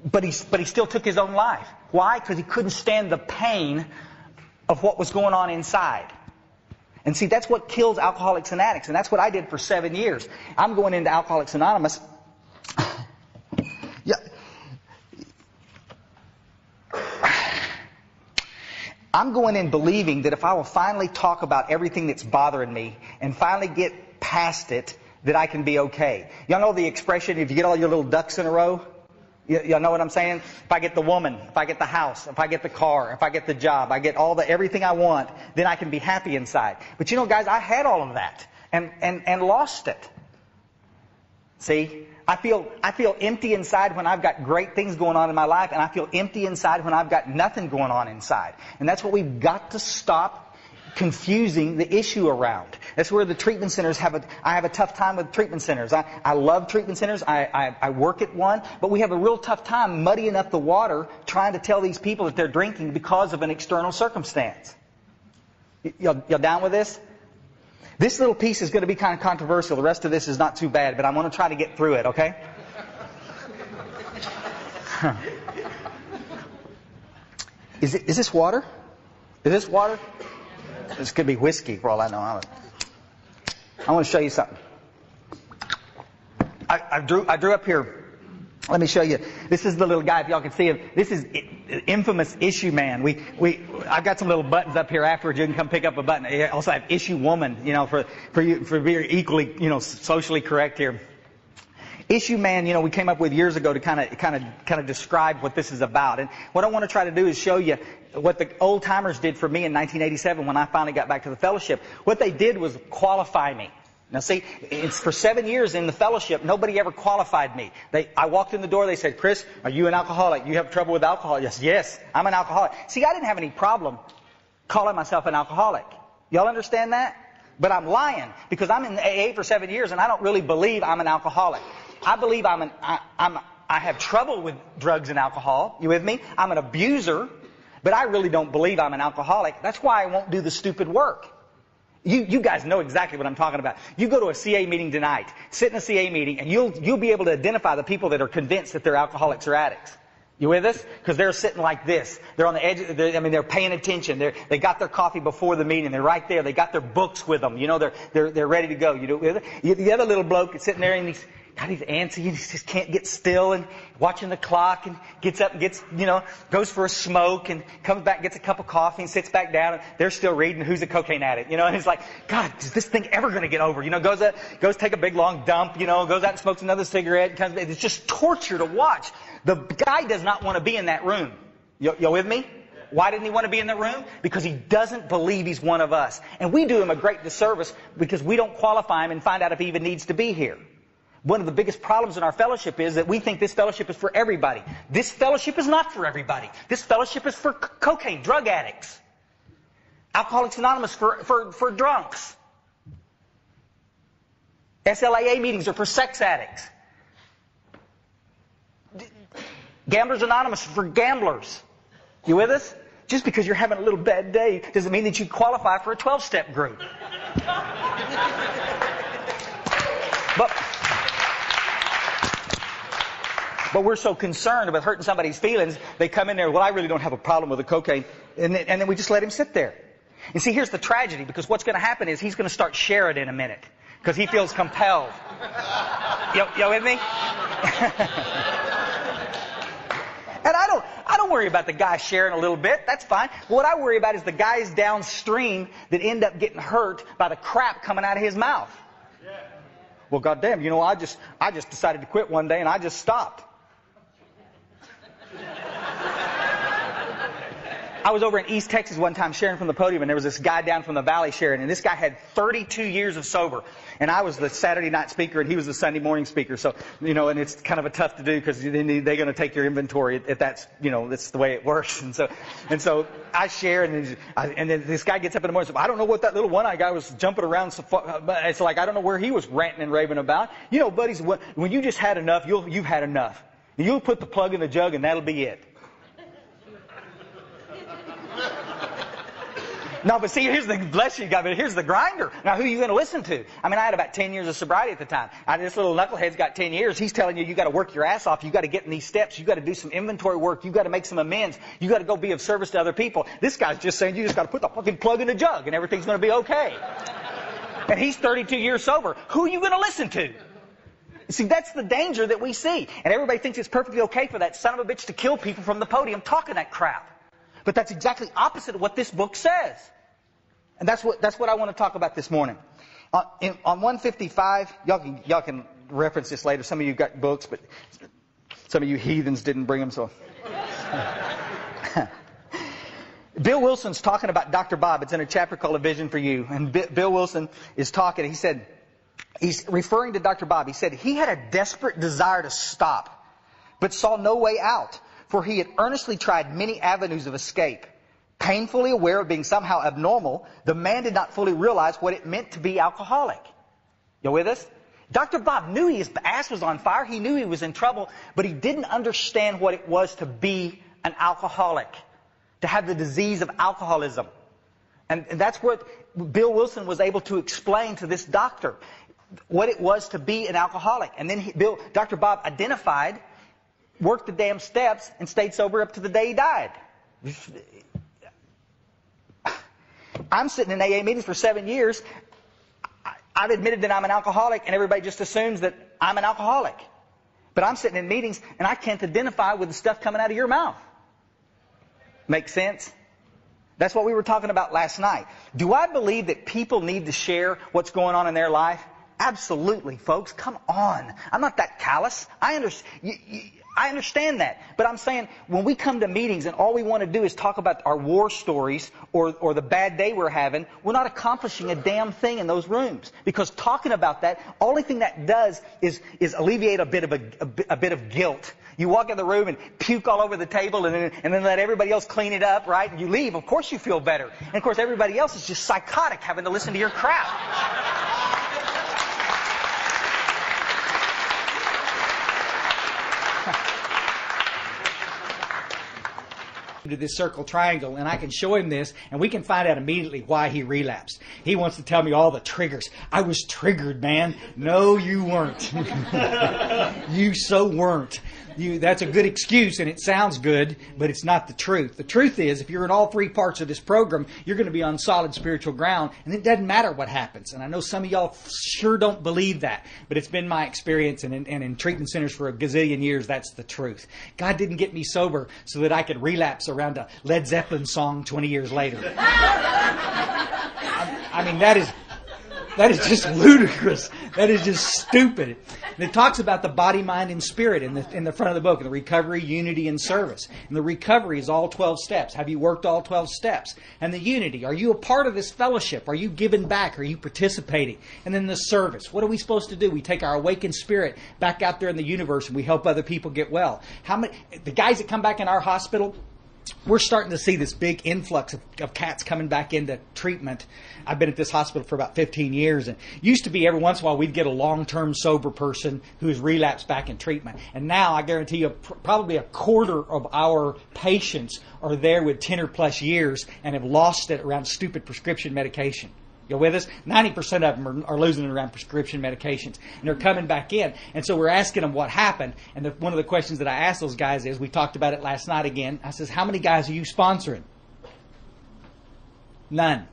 But he still took his own life. Why? Because he couldn't stand the pain of what was going on inside. And see, that's what kills alcoholics and addicts. And that's what I did for 7 years. I'm going into Alcoholics Anonymous. Yeah. I'm going in believing that if I will finally talk about everything that's bothering me and finally get past it, that I can be okay. Y'all know the expression, if you get all your little ducks in a row? Y'all know what I'm saying? If I get the woman, if I get the house, if I get the car, if I get the job, I get everything I want, then I can be happy inside. But you know, guys, I had all of that and lost it. See? I feel empty inside when I've got great things going on in my life, and I feel empty inside when I've got nothing going on inside. And that's what we've got to stop confusing the issue around. That's where the treatment centers I have a tough time with treatment centers. I love treatment centers. I work at one, but we have a real tough time muddying up the water trying to tell these people that they're drinking because of an external circumstance. Y'all down with this? This little piece is going to be kind of controversial. The rest of this is not too bad, but I'm going to try to get through it, okay? Is this water? Is this water? This could be whiskey for all I know. I want to show you something. I drew up here. Let me show you. This is the little guy, if y'all can see him. This is infamous Issue Man. I've got some little buttons up here afterwards. You can come pick up a button. I also have Issue Woman, you know, for being equally, you know, socially correct here. issue man, we came up with years ago to kind of describe what this is about. And what I want to try to do is show you what the old timers did for me in 1987 when I finally got back to the fellowship. What they did was qualify me. Now see, it's for 7 years in the fellowship, nobody ever qualified me. I walked in the door, they said, Chris, are you an alcoholic? You have trouble with alcohol? Yes, I'm an alcoholic. See, I didn't have any problem calling myself an alcoholic. Y'all understand that? But I'm lying, because I'm in AA for 7 years and I don't really believe I'm an alcoholic. I believe I have trouble with drugs and alcohol. You with me? I'm an abuser, but I really don't believe I'm an alcoholic. That's why I won't do the stupid work. You guys know exactly what I'm talking about. You go to a CA meeting tonight, sit in a CA meeting, and you'll be able to identify the people that are convinced that they're alcoholics or addicts. You with us? Because they're sitting like this. They're on the edge. They're paying attention. They got their coffee before the meeting. They're right there. They got their books with them. They're ready to go. The other little bloke is sitting there and he's antsy and he just can't get still and watching the clock and gets up and goes for a smoke and comes back, gets a cup of coffee and sits back down and they're still reading Who's a Cocaine Addict, and it's like, God, is this thing ever going to get over? Goes take a big long dump, goes out and smokes another cigarette, comes back. It's just torture to watch. The guy does not want to be in that room. You with me? Why didn't he want to be in the room? Because he doesn't believe he's one of us. And we do him a great disservice because we don't qualify him and find out if he even needs to be here. One of the biggest problems in our fellowship is that we think this fellowship is for everybody. This fellowship is not for everybody. This fellowship is for cocaine, drug addicts. Alcoholics Anonymous for drunks. SLAA meetings are for sex addicts. Gamblers Anonymous for gamblers. You with us? Just because you're having a little bad day doesn't mean that you qualify for a 12-step group. But we're so concerned about hurting somebody's feelings, they come in there, well, I really don't have a problem with the cocaine, and then we just let him sit there. And see, here's the tragedy, because what's going to happen is he's going to start sharing in a minute, because he feels compelled. You with me? And I don't worry about the guy sharing a little bit. That's fine. What I worry about is the guys downstream that end up getting hurt by the crap coming out of his mouth. Well, goddamn, I just decided to quit one day and I just stopped. I was over in East Texas one time sharing from the podium, and there was this guy down from the valley sharing, and this guy had 32 years of sober, and I was the Saturday night speaker and he was the Sunday morning speaker. So, and it's kind of a tough to do because they're going to take your inventory if that's, that's the way it works. And so I share, and then this guy gets up in the morning and says, I don't know what that little one-eyed guy was jumping around. It's like, I don't know where he was ranting and raving about. Buddies, when you just had enough, you've had enough. You'll put the plug in the jug and that'll be it. No, but see, here's the grinder. Now, who are you going to listen to? I had about 10 years of sobriety at the time. This little knucklehead's got 10 years. He's telling you got to work your ass off. You got to get in these steps. You got to do some inventory work. You got to make some amends. You got to go be of service to other people. This guy's just saying you just got to put the fucking plug in the jug and everything's going to be okay. And he's 32 years sober. Who are you going to listen to? See, that's the danger that we see. And everybody thinks it's perfectly okay for that son of a bitch to kill people from the podium talking that crap. But that's exactly opposite of what this book says. And that's what I want to talk about this morning. On 155, y'all can reference this later. Some of you got books, but some of you heathens didn't bring them. So, Bill Wilson's talking about Dr. Bob. It's in a chapter called A Vision for You. And Bill Wilson is talking. He said, he's referring to Dr. Bob. He said he had a desperate desire to stop, but saw no way out. For he had earnestly tried many avenues of escape. Painfully aware of being somehow abnormal, the man did not fully realize what it meant to be alcoholic. You with us? Dr. Bob knew his ass was on fire. He knew he was in trouble, but he didn't understand what it was to be an alcoholic, to have the disease of alcoholism. And that's what Bill Wilson was able to explain to this doctor, what it was to be an alcoholic. And then Dr. Bob identified, worked the damn steps, and stayed sober up to the day he died. I'm sitting in AA meetings for 7 years. I've admitted that I'm an alcoholic, and everybody just assumes that I'm an alcoholic. But I'm sitting in meetings, and I can't identify with the stuff coming out of your mouth. Make sense? That's what we were talking about last night. Do I believe that people need to share what's going on in their life? Absolutely, folks. Come on. I'm not that callous. I understand that. But I'm saying when we come to meetings and all we want to do is talk about our war stories or the bad day we're having, we're not accomplishing a damn thing in those rooms. Because talking about that, only thing that does is alleviate a bit of guilt. You walk in the room and puke all over the table and then let everybody else clean it up, right? And you leave. Of course you feel better. And of course everybody else is just psychotic having to listen to your crap. To this circle triangle, and I can show him this, and we can find out immediately why he relapsed. He wants to tell me all the triggers. I was triggered, man. No, you weren't. You so weren't. That's a good excuse, and it sounds good, but it's not the truth. The truth is, if you're in all three parts of this program, you're going to be on solid spiritual ground, and it doesn't matter what happens. And I know some of y'all sure don't believe that, but it's been my experience, and in treatment centers for a gazillion years, that's the truth. God didn't get me sober so that I could relapse around a Led Zeppelin song 20 years later. I mean, that is just ludicrous. That is just stupid. And it talks about the body, mind, and spirit in the front of the book, in the recovery, unity, and service. And the recovery is all 12 steps. Have you worked all 12 steps? And the unity, are you a part of this fellowship? Are you giving back? Are you participating? And then the service, what are we supposed to do? We take our awakened spirit back out there in the universe and we help other people get well. The guys that come back in our hospital, we're starting to see this big influx of cats coming back into treatment. I've been at this hospital for about 15 years, and used to be every once in a while we'd get a long-term sober person who's relapsed back in treatment. And now I guarantee you probably a quarter of our patients are there with 10 or plus years and have lost it around stupid prescription medication. You with us? 90% of them are losing it around prescription medications. And they're coming back in. And so we're asking them what happened. And one of the questions that I asked those guys is, we talked about it last night again. I says, how many guys are you sponsoring? None.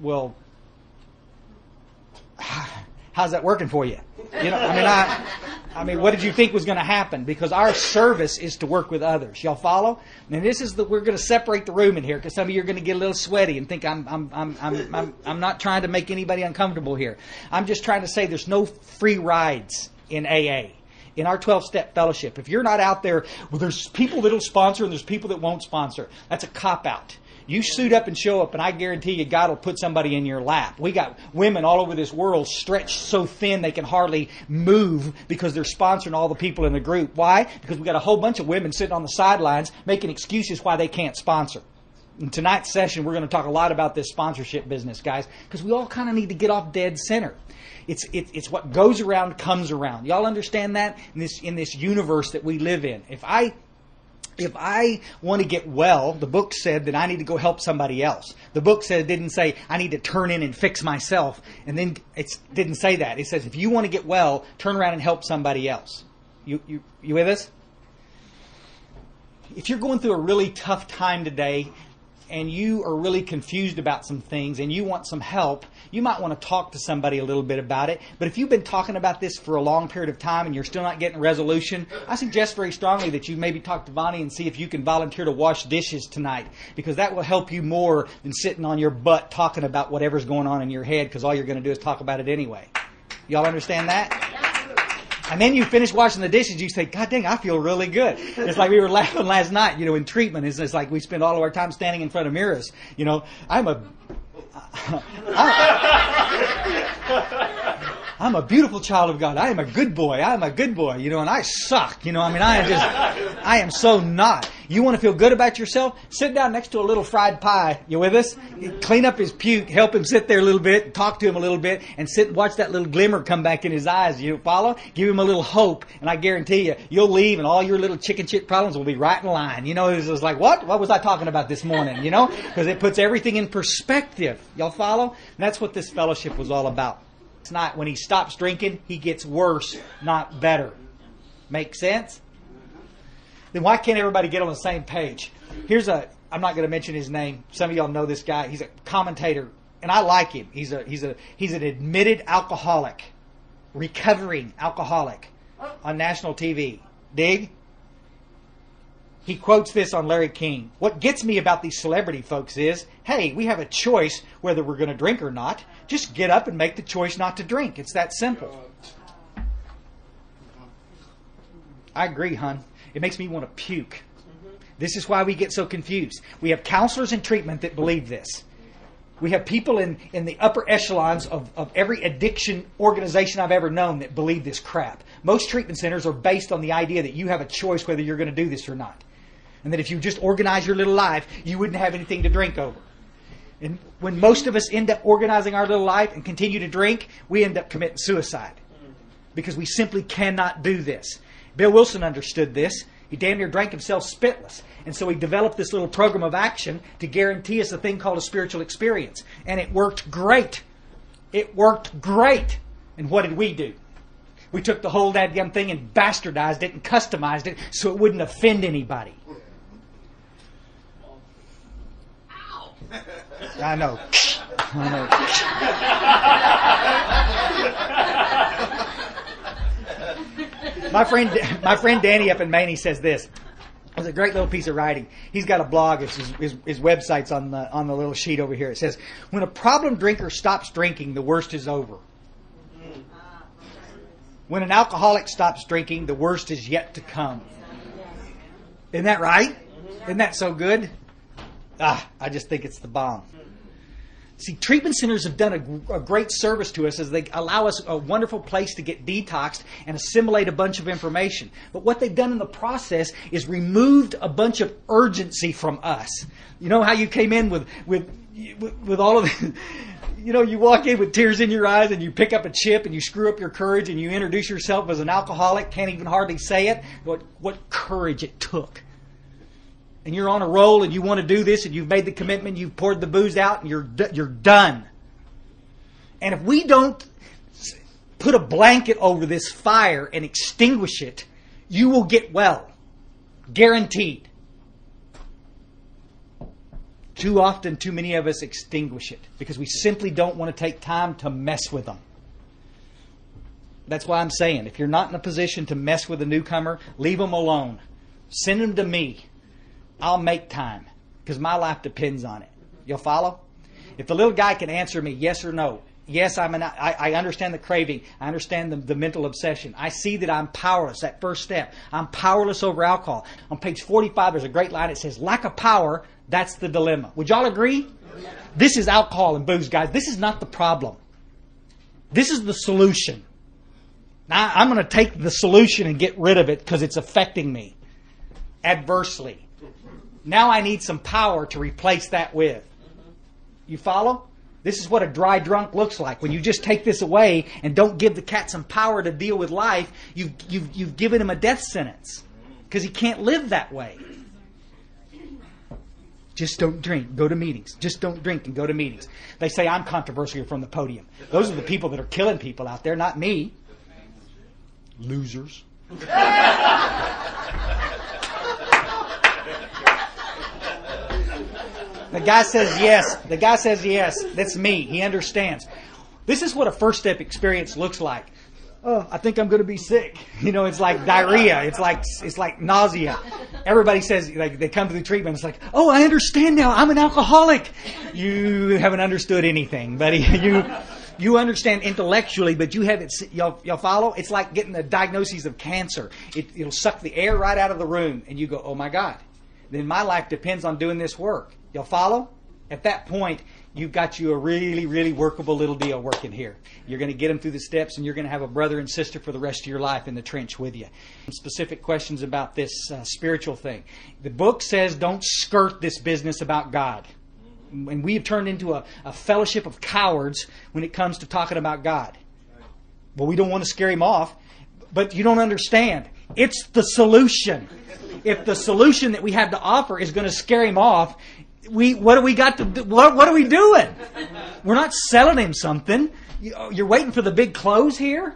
Well, how's that working for you? You know, I mean, what did you think was going to happen? Because our service is to work with others. Y'all follow? And this is we're going to separate the room in here, because some of you are going to get a little sweaty and think I'm not trying to make anybody uncomfortable here. I'm just trying to say there's no free rides in AA. In our 12-step fellowship, if you're not out there, well, there's people that'll sponsor and there's people that won't sponsor. That's a cop-out. You suit up and show up, and I guarantee you God will put somebody in your lap. We got women all over this world stretched so thin they can hardly move because they're sponsoring all the people in the group. Why? Because we got a whole bunch of women sitting on the sidelines making excuses why they can't sponsor. In tonight's session, we're going to talk a lot about this sponsorship business, guys, because we all kind of need to get off dead center. It's what goes around comes around. Y'all understand that? In this universe that we live in. If I want to get well, the book said that I need to go help somebody else. The book didn't say I need to turn in and fix myself. And then it didn't say that. It says if you want to get well, turn around and help somebody else. You with us? If you're going through a really tough time today and you are really confused about some things and you want some help, you might want to talk to somebody a little bit about it. But if you've been talking about this for a long period of time and you're still not getting resolution, I suggest very strongly that you maybe talk to Bonnie and see if you can volunteer to wash dishes tonight, because that will help you more than sitting on your butt talking about whatever's going on in your head, because all you're going to do is talk about it anyway. Y'all understand that? And then you finish washing the dishes, you say, God dang, I feel really good. It's like we were laughing last night, in treatment. It's like we spend all of our time standing in front of mirrors. I'm a beautiful child of God. I am a good boy. I'm a good boy, and I suck. I am so not. You want to feel good about yourself? Sit down next to a little fried pie. You with us? Clean up his puke. Help him sit there a little bit. Talk to him a little bit. And sit and watch that little glimmer come back in his eyes. You follow? Give him a little hope. And I guarantee you, you'll leave and all your little chicken shit problems will be right in line. It's like, what? What was I talking about this morning? Because it puts everything in perspective. Y'all follow? And that's what this fellowship was all about. It's not when he stops drinking, he gets worse, not better. Make sense? Then why can't everybody get on the same page? I'm not going to mention his name. Some of y'all know this guy. He's a commentator, and I like him. He's an admitted alcoholic, recovering alcoholic on national TV. Dig? He quotes this on Larry King. What gets me about these celebrity folks is, hey, we have a choice whether we're going to drink or not. Just get up and make the choice not to drink. It's that simple. I agree, hon. It makes me want to puke. This is why we get so confused. We have counselors in treatment that believe this. We have people in the upper echelons of every addiction organization I've ever known that believe this crap. Most treatment centers are based on the idea that you have a choice whether you're going to do this or not. And that if you just organize your little life, you wouldn't have anything to drink over. And when most of us end up organizing our little life and continue to drink, we end up committing suicide. Because we simply cannot do this. Bill Wilson understood this. He damn near drank himself spitless. And so he developed this little program of action to guarantee us a thing called a spiritual experience. And it worked great. It worked great. And what did we do? We took the whole dadgum thing and bastardized it and customized it so it wouldn't offend anybody. I know. My friend Danny up in Maine, he says this. It's a great little piece of writing. He's got a blog. His website's on the little sheet over here. It says, when a problem drinker stops drinking, the worst is over. When an alcoholic stops drinking, the worst is yet to come. Isn't that right? Isn't that so good? I just think it's the bomb. See, treatment centers have done a great service to us as they allow us a wonderful place to get detoxed and assimilate a bunch of information. But what they've done in the process is removed a bunch of urgency from us. You know how you came in with all of the... You know, you walk in with tears in your eyes and you pick up a chip and you screw up your courage and you introduce yourself as an alcoholic, can't even hardly say it. What courage it took. And you're on a roll and you want to do this and you've made the commitment, you've poured the booze out and you're done. And if we don't put a blanket over this fire and extinguish it, you will get well. Guaranteed. Too often, too many of us extinguish it because we simply don't want to take time to mess with them. That's why I'm saying, if you're not in a position to mess with a newcomer, leave them alone. Send them to me. I'll make time because my life depends on it. You'll follow? If the little guy can answer me yes or no, yes, I understand the craving. I understand the mental obsession. I see that I'm powerless. That first step. I'm powerless over alcohol. On page 45, there's a great line. It says, lack of power, that's the dilemma. Would y'all agree? This is alcohol and booze, guys. This is not the problem. This is the solution. Now, I'm going to take the solution and get rid of it because it's affecting me adversely. Now I need some power to replace that with. You follow? This is what a dry drunk looks like. When you just take this away and don't give the cat some power to deal with life, you've given him a death sentence because he can't live that way. Just don't drink. Go to meetings. Just don't drink and go to meetings. They say I'm controversial from the podium. Those are the people that are killing people out there, not me. Losers. The guy says yes. The guy says yes. That's me. He understands. This is what a first step experience looks like. Oh, I think I'm going to be sick. You know, it's like diarrhea. It's like nausea. Everybody says, like, they come to the treatment. It's like, oh, I understand now. I'm an alcoholic. You haven't understood anything, buddy. You understand intellectually, but you haven't. Y'all follow? It's like getting a diagnosis of cancer. It'll suck the air right out of the room, and you go, oh my God. Then my life depends on doing this work. Y'all follow? At that point, you've got you a really, really workable little deal working here. You're going to get them through the steps, and you're going to have a brother and sister for the rest of your life in the trench with you. Specific questions about this spiritual thing. The book says don't skirt this business about God. And we have turned into a fellowship of cowards when it comes to talking about God. Well, we don't want to scare him off, but you don't understand. It's the solution. If the solution that we have to offer is going to scare him off, what do we got to do? What are we doing? We're not selling him something. You're waiting for the big close here?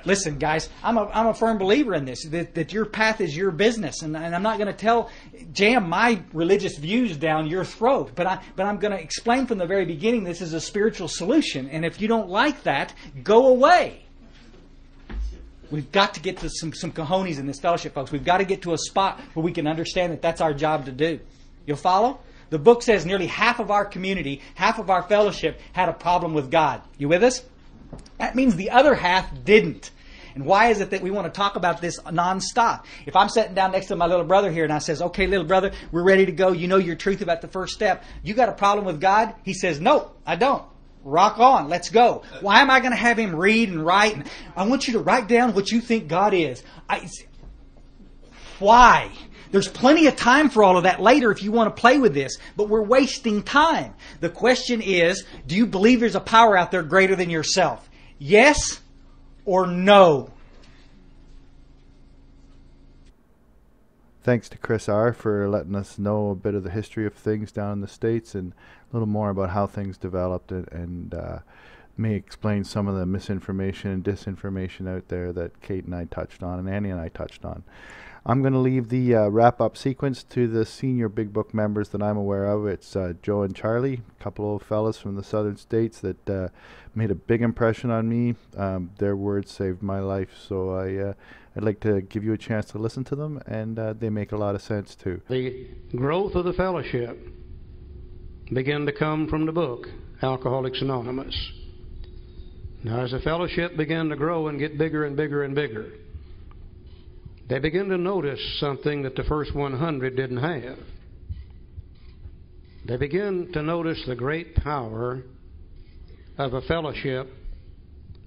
Listen, guys, I'm a firm believer in this, that your path is your business, and I'm not going to jam my religious views down your throat, but I'm going to explain from the very beginning this is a spiritual solution, and if you don't like that, go away. We've got to get to some cojones in this fellowship, folks. We've got to get to a spot where we can understand that that's our job to do. You'll follow? The book says nearly half of our community, half of our fellowship had a problem with God. You with us? That means the other half didn't. And why is it that we want to talk about this nonstop? If I'm sitting down next to my little brother here and I says, okay, little brother, we're ready to go. You know your truth about the first step. You got a problem with God? He says, no, I don't. Rock on. Let's go. Why am I going to have him read and write? And I want you to write down what you think God is. Why? There's plenty of time for all of that later if you want to play with this, but we're wasting time. The question is, do you believe there's a power out there greater than yourself? Yes or no? Thanks to Chris R. for letting us know a bit of the history of things down in the States and a little more about how things developed and may explain some of the misinformation and disinformation out there that Kate and I touched on and Annie and I touched on. I'm going to leave the wrap-up sequence to the senior Big Book members that I'm aware of. It's Joe and Charlie, a couple of fellas from the southern states that made a big impression on me. Their words saved my life, so I'd like to give you a chance to listen to them, and they make a lot of sense too. The growth of the fellowship began to come from the book, Alcoholics Anonymous. Now, as the fellowship began to grow and get bigger and bigger and bigger, they began to notice something that the first 100 didn't have. They began to notice the great power of a fellowship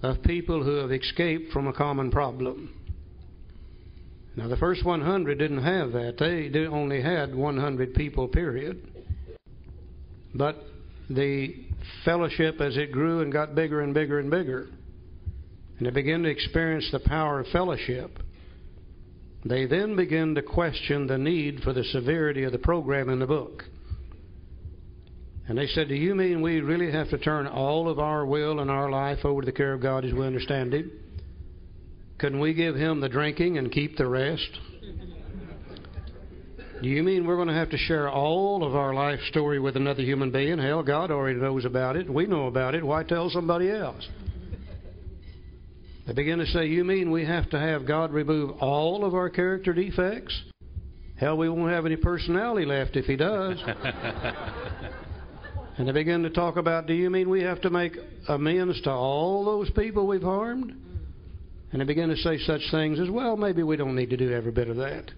of people who have escaped from a common problem. Now, the first 100 didn't have that. They only had 100 people, period. But the fellowship, as it grew and got bigger and bigger and bigger, and they began to experience the power of fellowship, they then begin to question the need for the severity of the program in the book. And they said, do you mean we really have to turn all of our will and our life over to the care of God as we understand Him? Couldn't we give Him the drinking and keep the rest? Do you mean we're going to have to share all of our life story with another human being? Hell, God already knows about it. We know about it. Why tell somebody else? They begin to say, you mean we have to have God remove all of our character defects? Hell, we won't have any personality left if He does. And they begin to talk about, do you mean we have to make amends to all those people we've harmed? And they begin to say such things as, well, maybe we don't need to do every bit of that.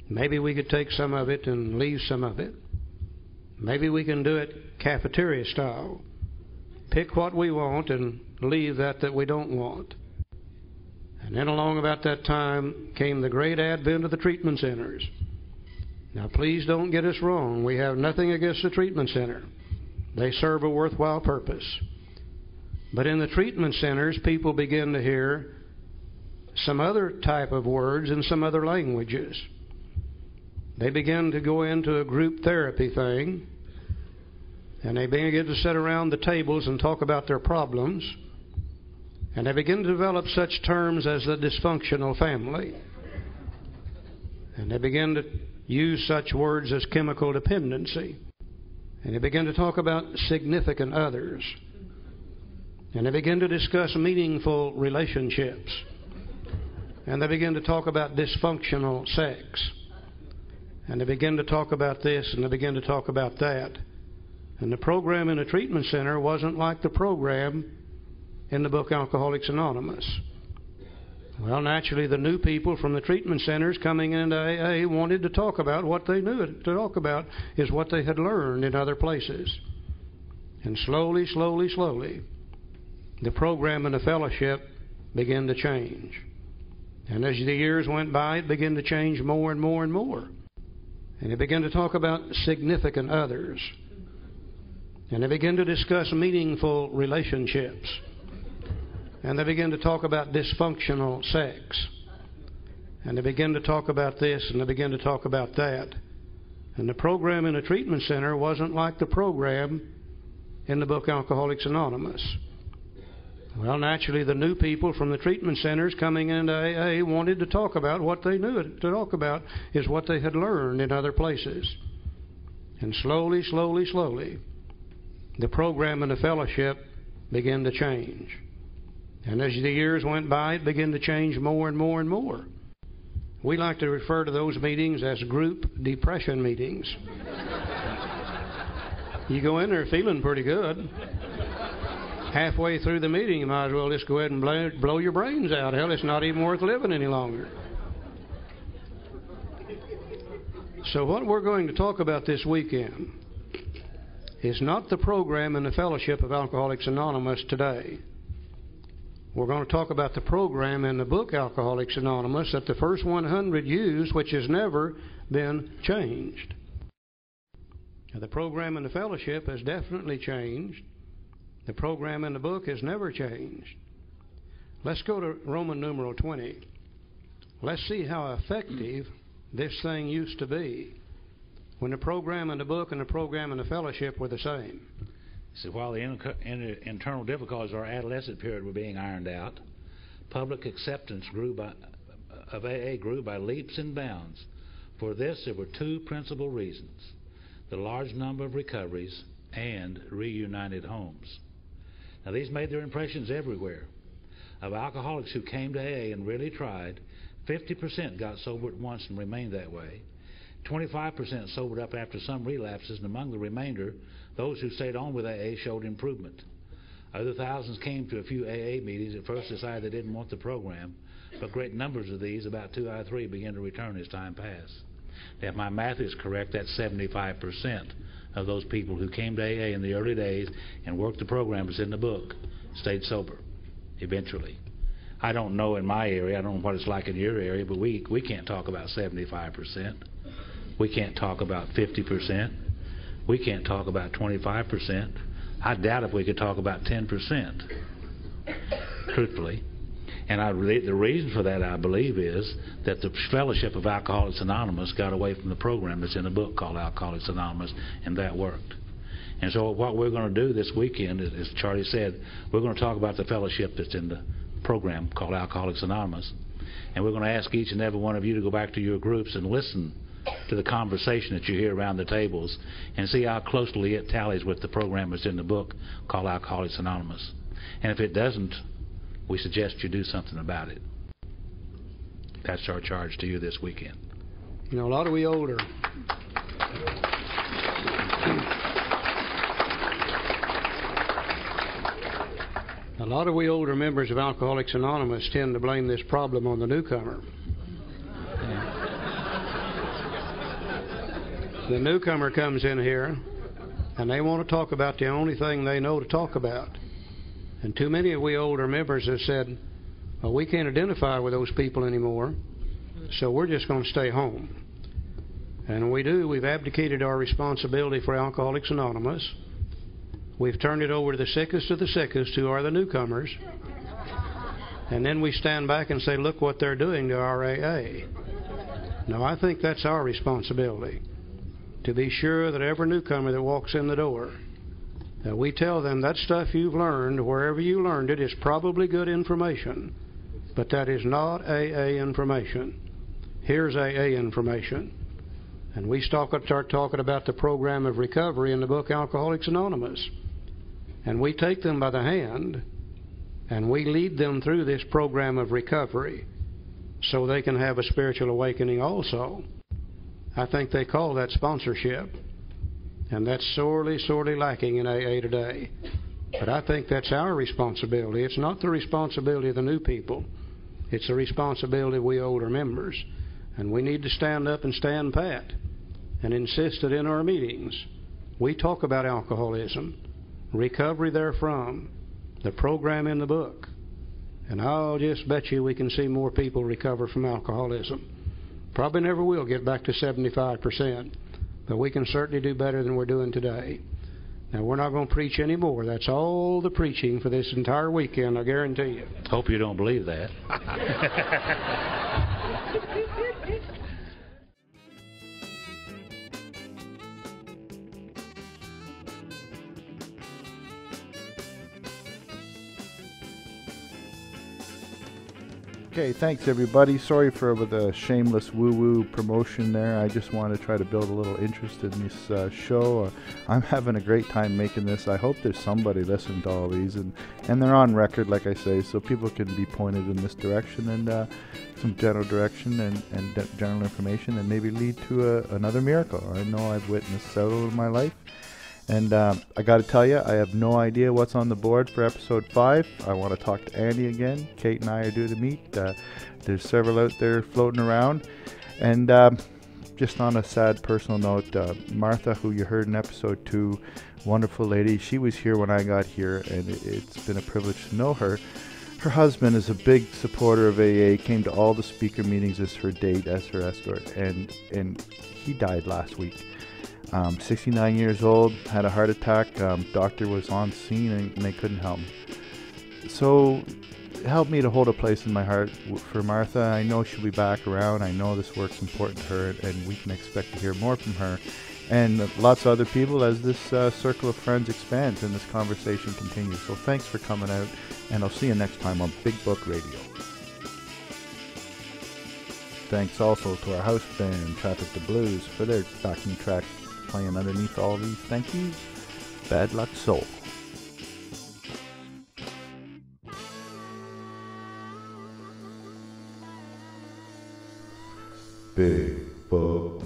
Maybe we could take some of it and leave some of it. Maybe we can do it cafeteria style. Pick what we want and leave that we don't want. And then along about that time came the great advent of the treatment centers. Now please don't get us wrong. We have nothing against the treatment center. They serve a worthwhile purpose. But in the treatment centers, people begin to hear some other type of words in some other languages. They begin to go into a group therapy thing, and they begin to sit around the tables and talk about their problems. And they begin to develop such terms as the dysfunctional family. And they begin to use such words as chemical dependency. And they begin to talk about significant others. And they begin to discuss meaningful relationships. And they begin to talk about dysfunctional sex. And they begin to talk about this and they begin to talk about that. And the program in a treatment center wasn't like the program in the book Alcoholics Anonymous. Well, naturally, the new people from the treatment centers coming into AA wanted to talk about what they knew to talk about is what they had learned in other places. And slowly, slowly, slowly, the program and the fellowship began to change. And as the years went by, it began to change more and more and more. And they began to talk about significant others. And they began to discuss meaningful relationships. And they begin to talk about dysfunctional sex. And they begin to talk about this and they begin to talk about that. And the program in a treatment center wasn't like the program in the book Alcoholics Anonymous. Well, naturally, the new people from the treatment centers coming into AA wanted to talk about what they knew to talk about is what they had learned in other places. And slowly, slowly, slowly, the program and the fellowship began to change. And as the years went by, it began to change more and more and more. We like to refer to those meetings as group depression meetings. You go in there feeling pretty good. Halfway through the meeting, you might as well just go ahead and blow your brains out. Hell, it's not even worth living any longer. So what we're going to talk about this weekend is not the program in the Fellowship of Alcoholics Anonymous today. We're going to talk about the program in the book Alcoholics Anonymous that the first 100 used, which has never been changed. Now, the program in the Fellowship has definitely changed. The program in the book has never changed. Let's go to Roman numeral 20. Let's see how effective this thing used to be when the program in the book and the program in the Fellowship were the same. So while the internal difficulties of our adolescent period were being ironed out, public acceptance of AA grew by leaps and bounds. For this, there were two principal reasons: the large number of recoveries and reunited homes. Now, these made their impressions everywhere. Of alcoholics who came to AA and really tried, 50% got sober at once and remained that way. 25% sobered up after some relapses, and among the remainder, those who stayed on with AA showed improvement. Other thousands came to a few AA meetings, at first decided they didn't want the program, but great numbers of these, about 2 out of 3, began to return as time passed. Now, if my math is correct, that's 75% of those people who came to AA in the early days and worked the program that's in the book stayed sober eventually. I don't know in my area, I don't know what it's like in your area, but we can't talk about 75%. We can't talk about 50%. We can't talk about 25%. I doubt if we could talk about 10%, truthfully. And the reason for that, I believe, is that the Fellowship of Alcoholics Anonymous got away from the program that's in a book called Alcoholics Anonymous, and that worked. And so what we're going to do this weekend, as Charlie said, we're going to talk about the fellowship that's in the program called Alcoholics Anonymous. And we're going to ask each and every one of you to go back to your groups and listen to the conversation that you hear around the tables and see how closely it tallies with the program that's in the book called Alcoholics Anonymous. And if it doesn't, we suggest you do something about it. That's our charge to you this weekend. You know, a lot of we older members of Alcoholics Anonymous tend to blame this problem on the newcomer. The newcomer comes in here and they want to talk about the only thing they know to talk about. And too many of we older members have said, well, we can't identify with those people anymore, so we're just going to stay home. And we've abdicated our responsibility for Alcoholics Anonymous. We've turned it over to the sickest of the sickest, who are the newcomers. And then we stand back and say, look what they're doing to our AA. Now, I think that's our responsibility, to be sure that every newcomer that walks in the door, that we tell them that stuff you've learned, wherever you learned it, is probably good information, but that is not AA information. Here's AA information. And we start talking about the program of recovery in the book Alcoholics Anonymous. And we take them by the hand and we lead them through this program of recovery so they can have a spiritual awakening also. I think they call that sponsorship. And that's sorely, sorely lacking in AA today. But I think that's our responsibility. It's not the responsibility of the new people. It's the responsibility of we older members. And we need to stand up and stand pat and insist that in our meetings we talk about alcoholism, recovery therefrom, the program in the book. And I'll just bet you we can see more people recover from alcoholism. Probably never will get back to 75%. But we can certainly do better than we're doing today. Now, we're not going to preach anymore. That's all the preaching for this entire weekend, I guarantee you. Hope you don't believe that. Okay, thanks everybody. Sorry for the shameless woo-woo promotion there. I just want to try to build a little interest in this show. I'm having a great time making this. I hope there's somebody listening to all these, and they're on record, like I say, so people can be pointed in this direction and some general direction and general information, and maybe lead to another miracle. I know I've witnessed several in my life. And I got to tell you, I have no idea what's on the board for episode 5. I want to talk to Andy again. Kate and I are due to meet. There's several out there floating around. And just on a sad personal note, Martha, who you heard in episode 2, wonderful lady, she was here when I got here, and it's been a privilege to know her. Her husband is a big supporter of AA, came to all the speaker meetings as her date, as her escort, and he died last week. 69 years old, had a heart attack. Doctor was on scene and they couldn't help him. So help me to hold a place in my heart for Martha. I know she'll be back around. I know this work's important to her, and we can expect to hear more from her and lots of other people as this circle of friends expands and this conversation continues. So thanks for coming out, and I'll see you next time on Big Book Radio. Thanks also to our house band, Traffic the Blues, for their backing track playing underneath all these thank yous. Bad Luck Soul. Big Book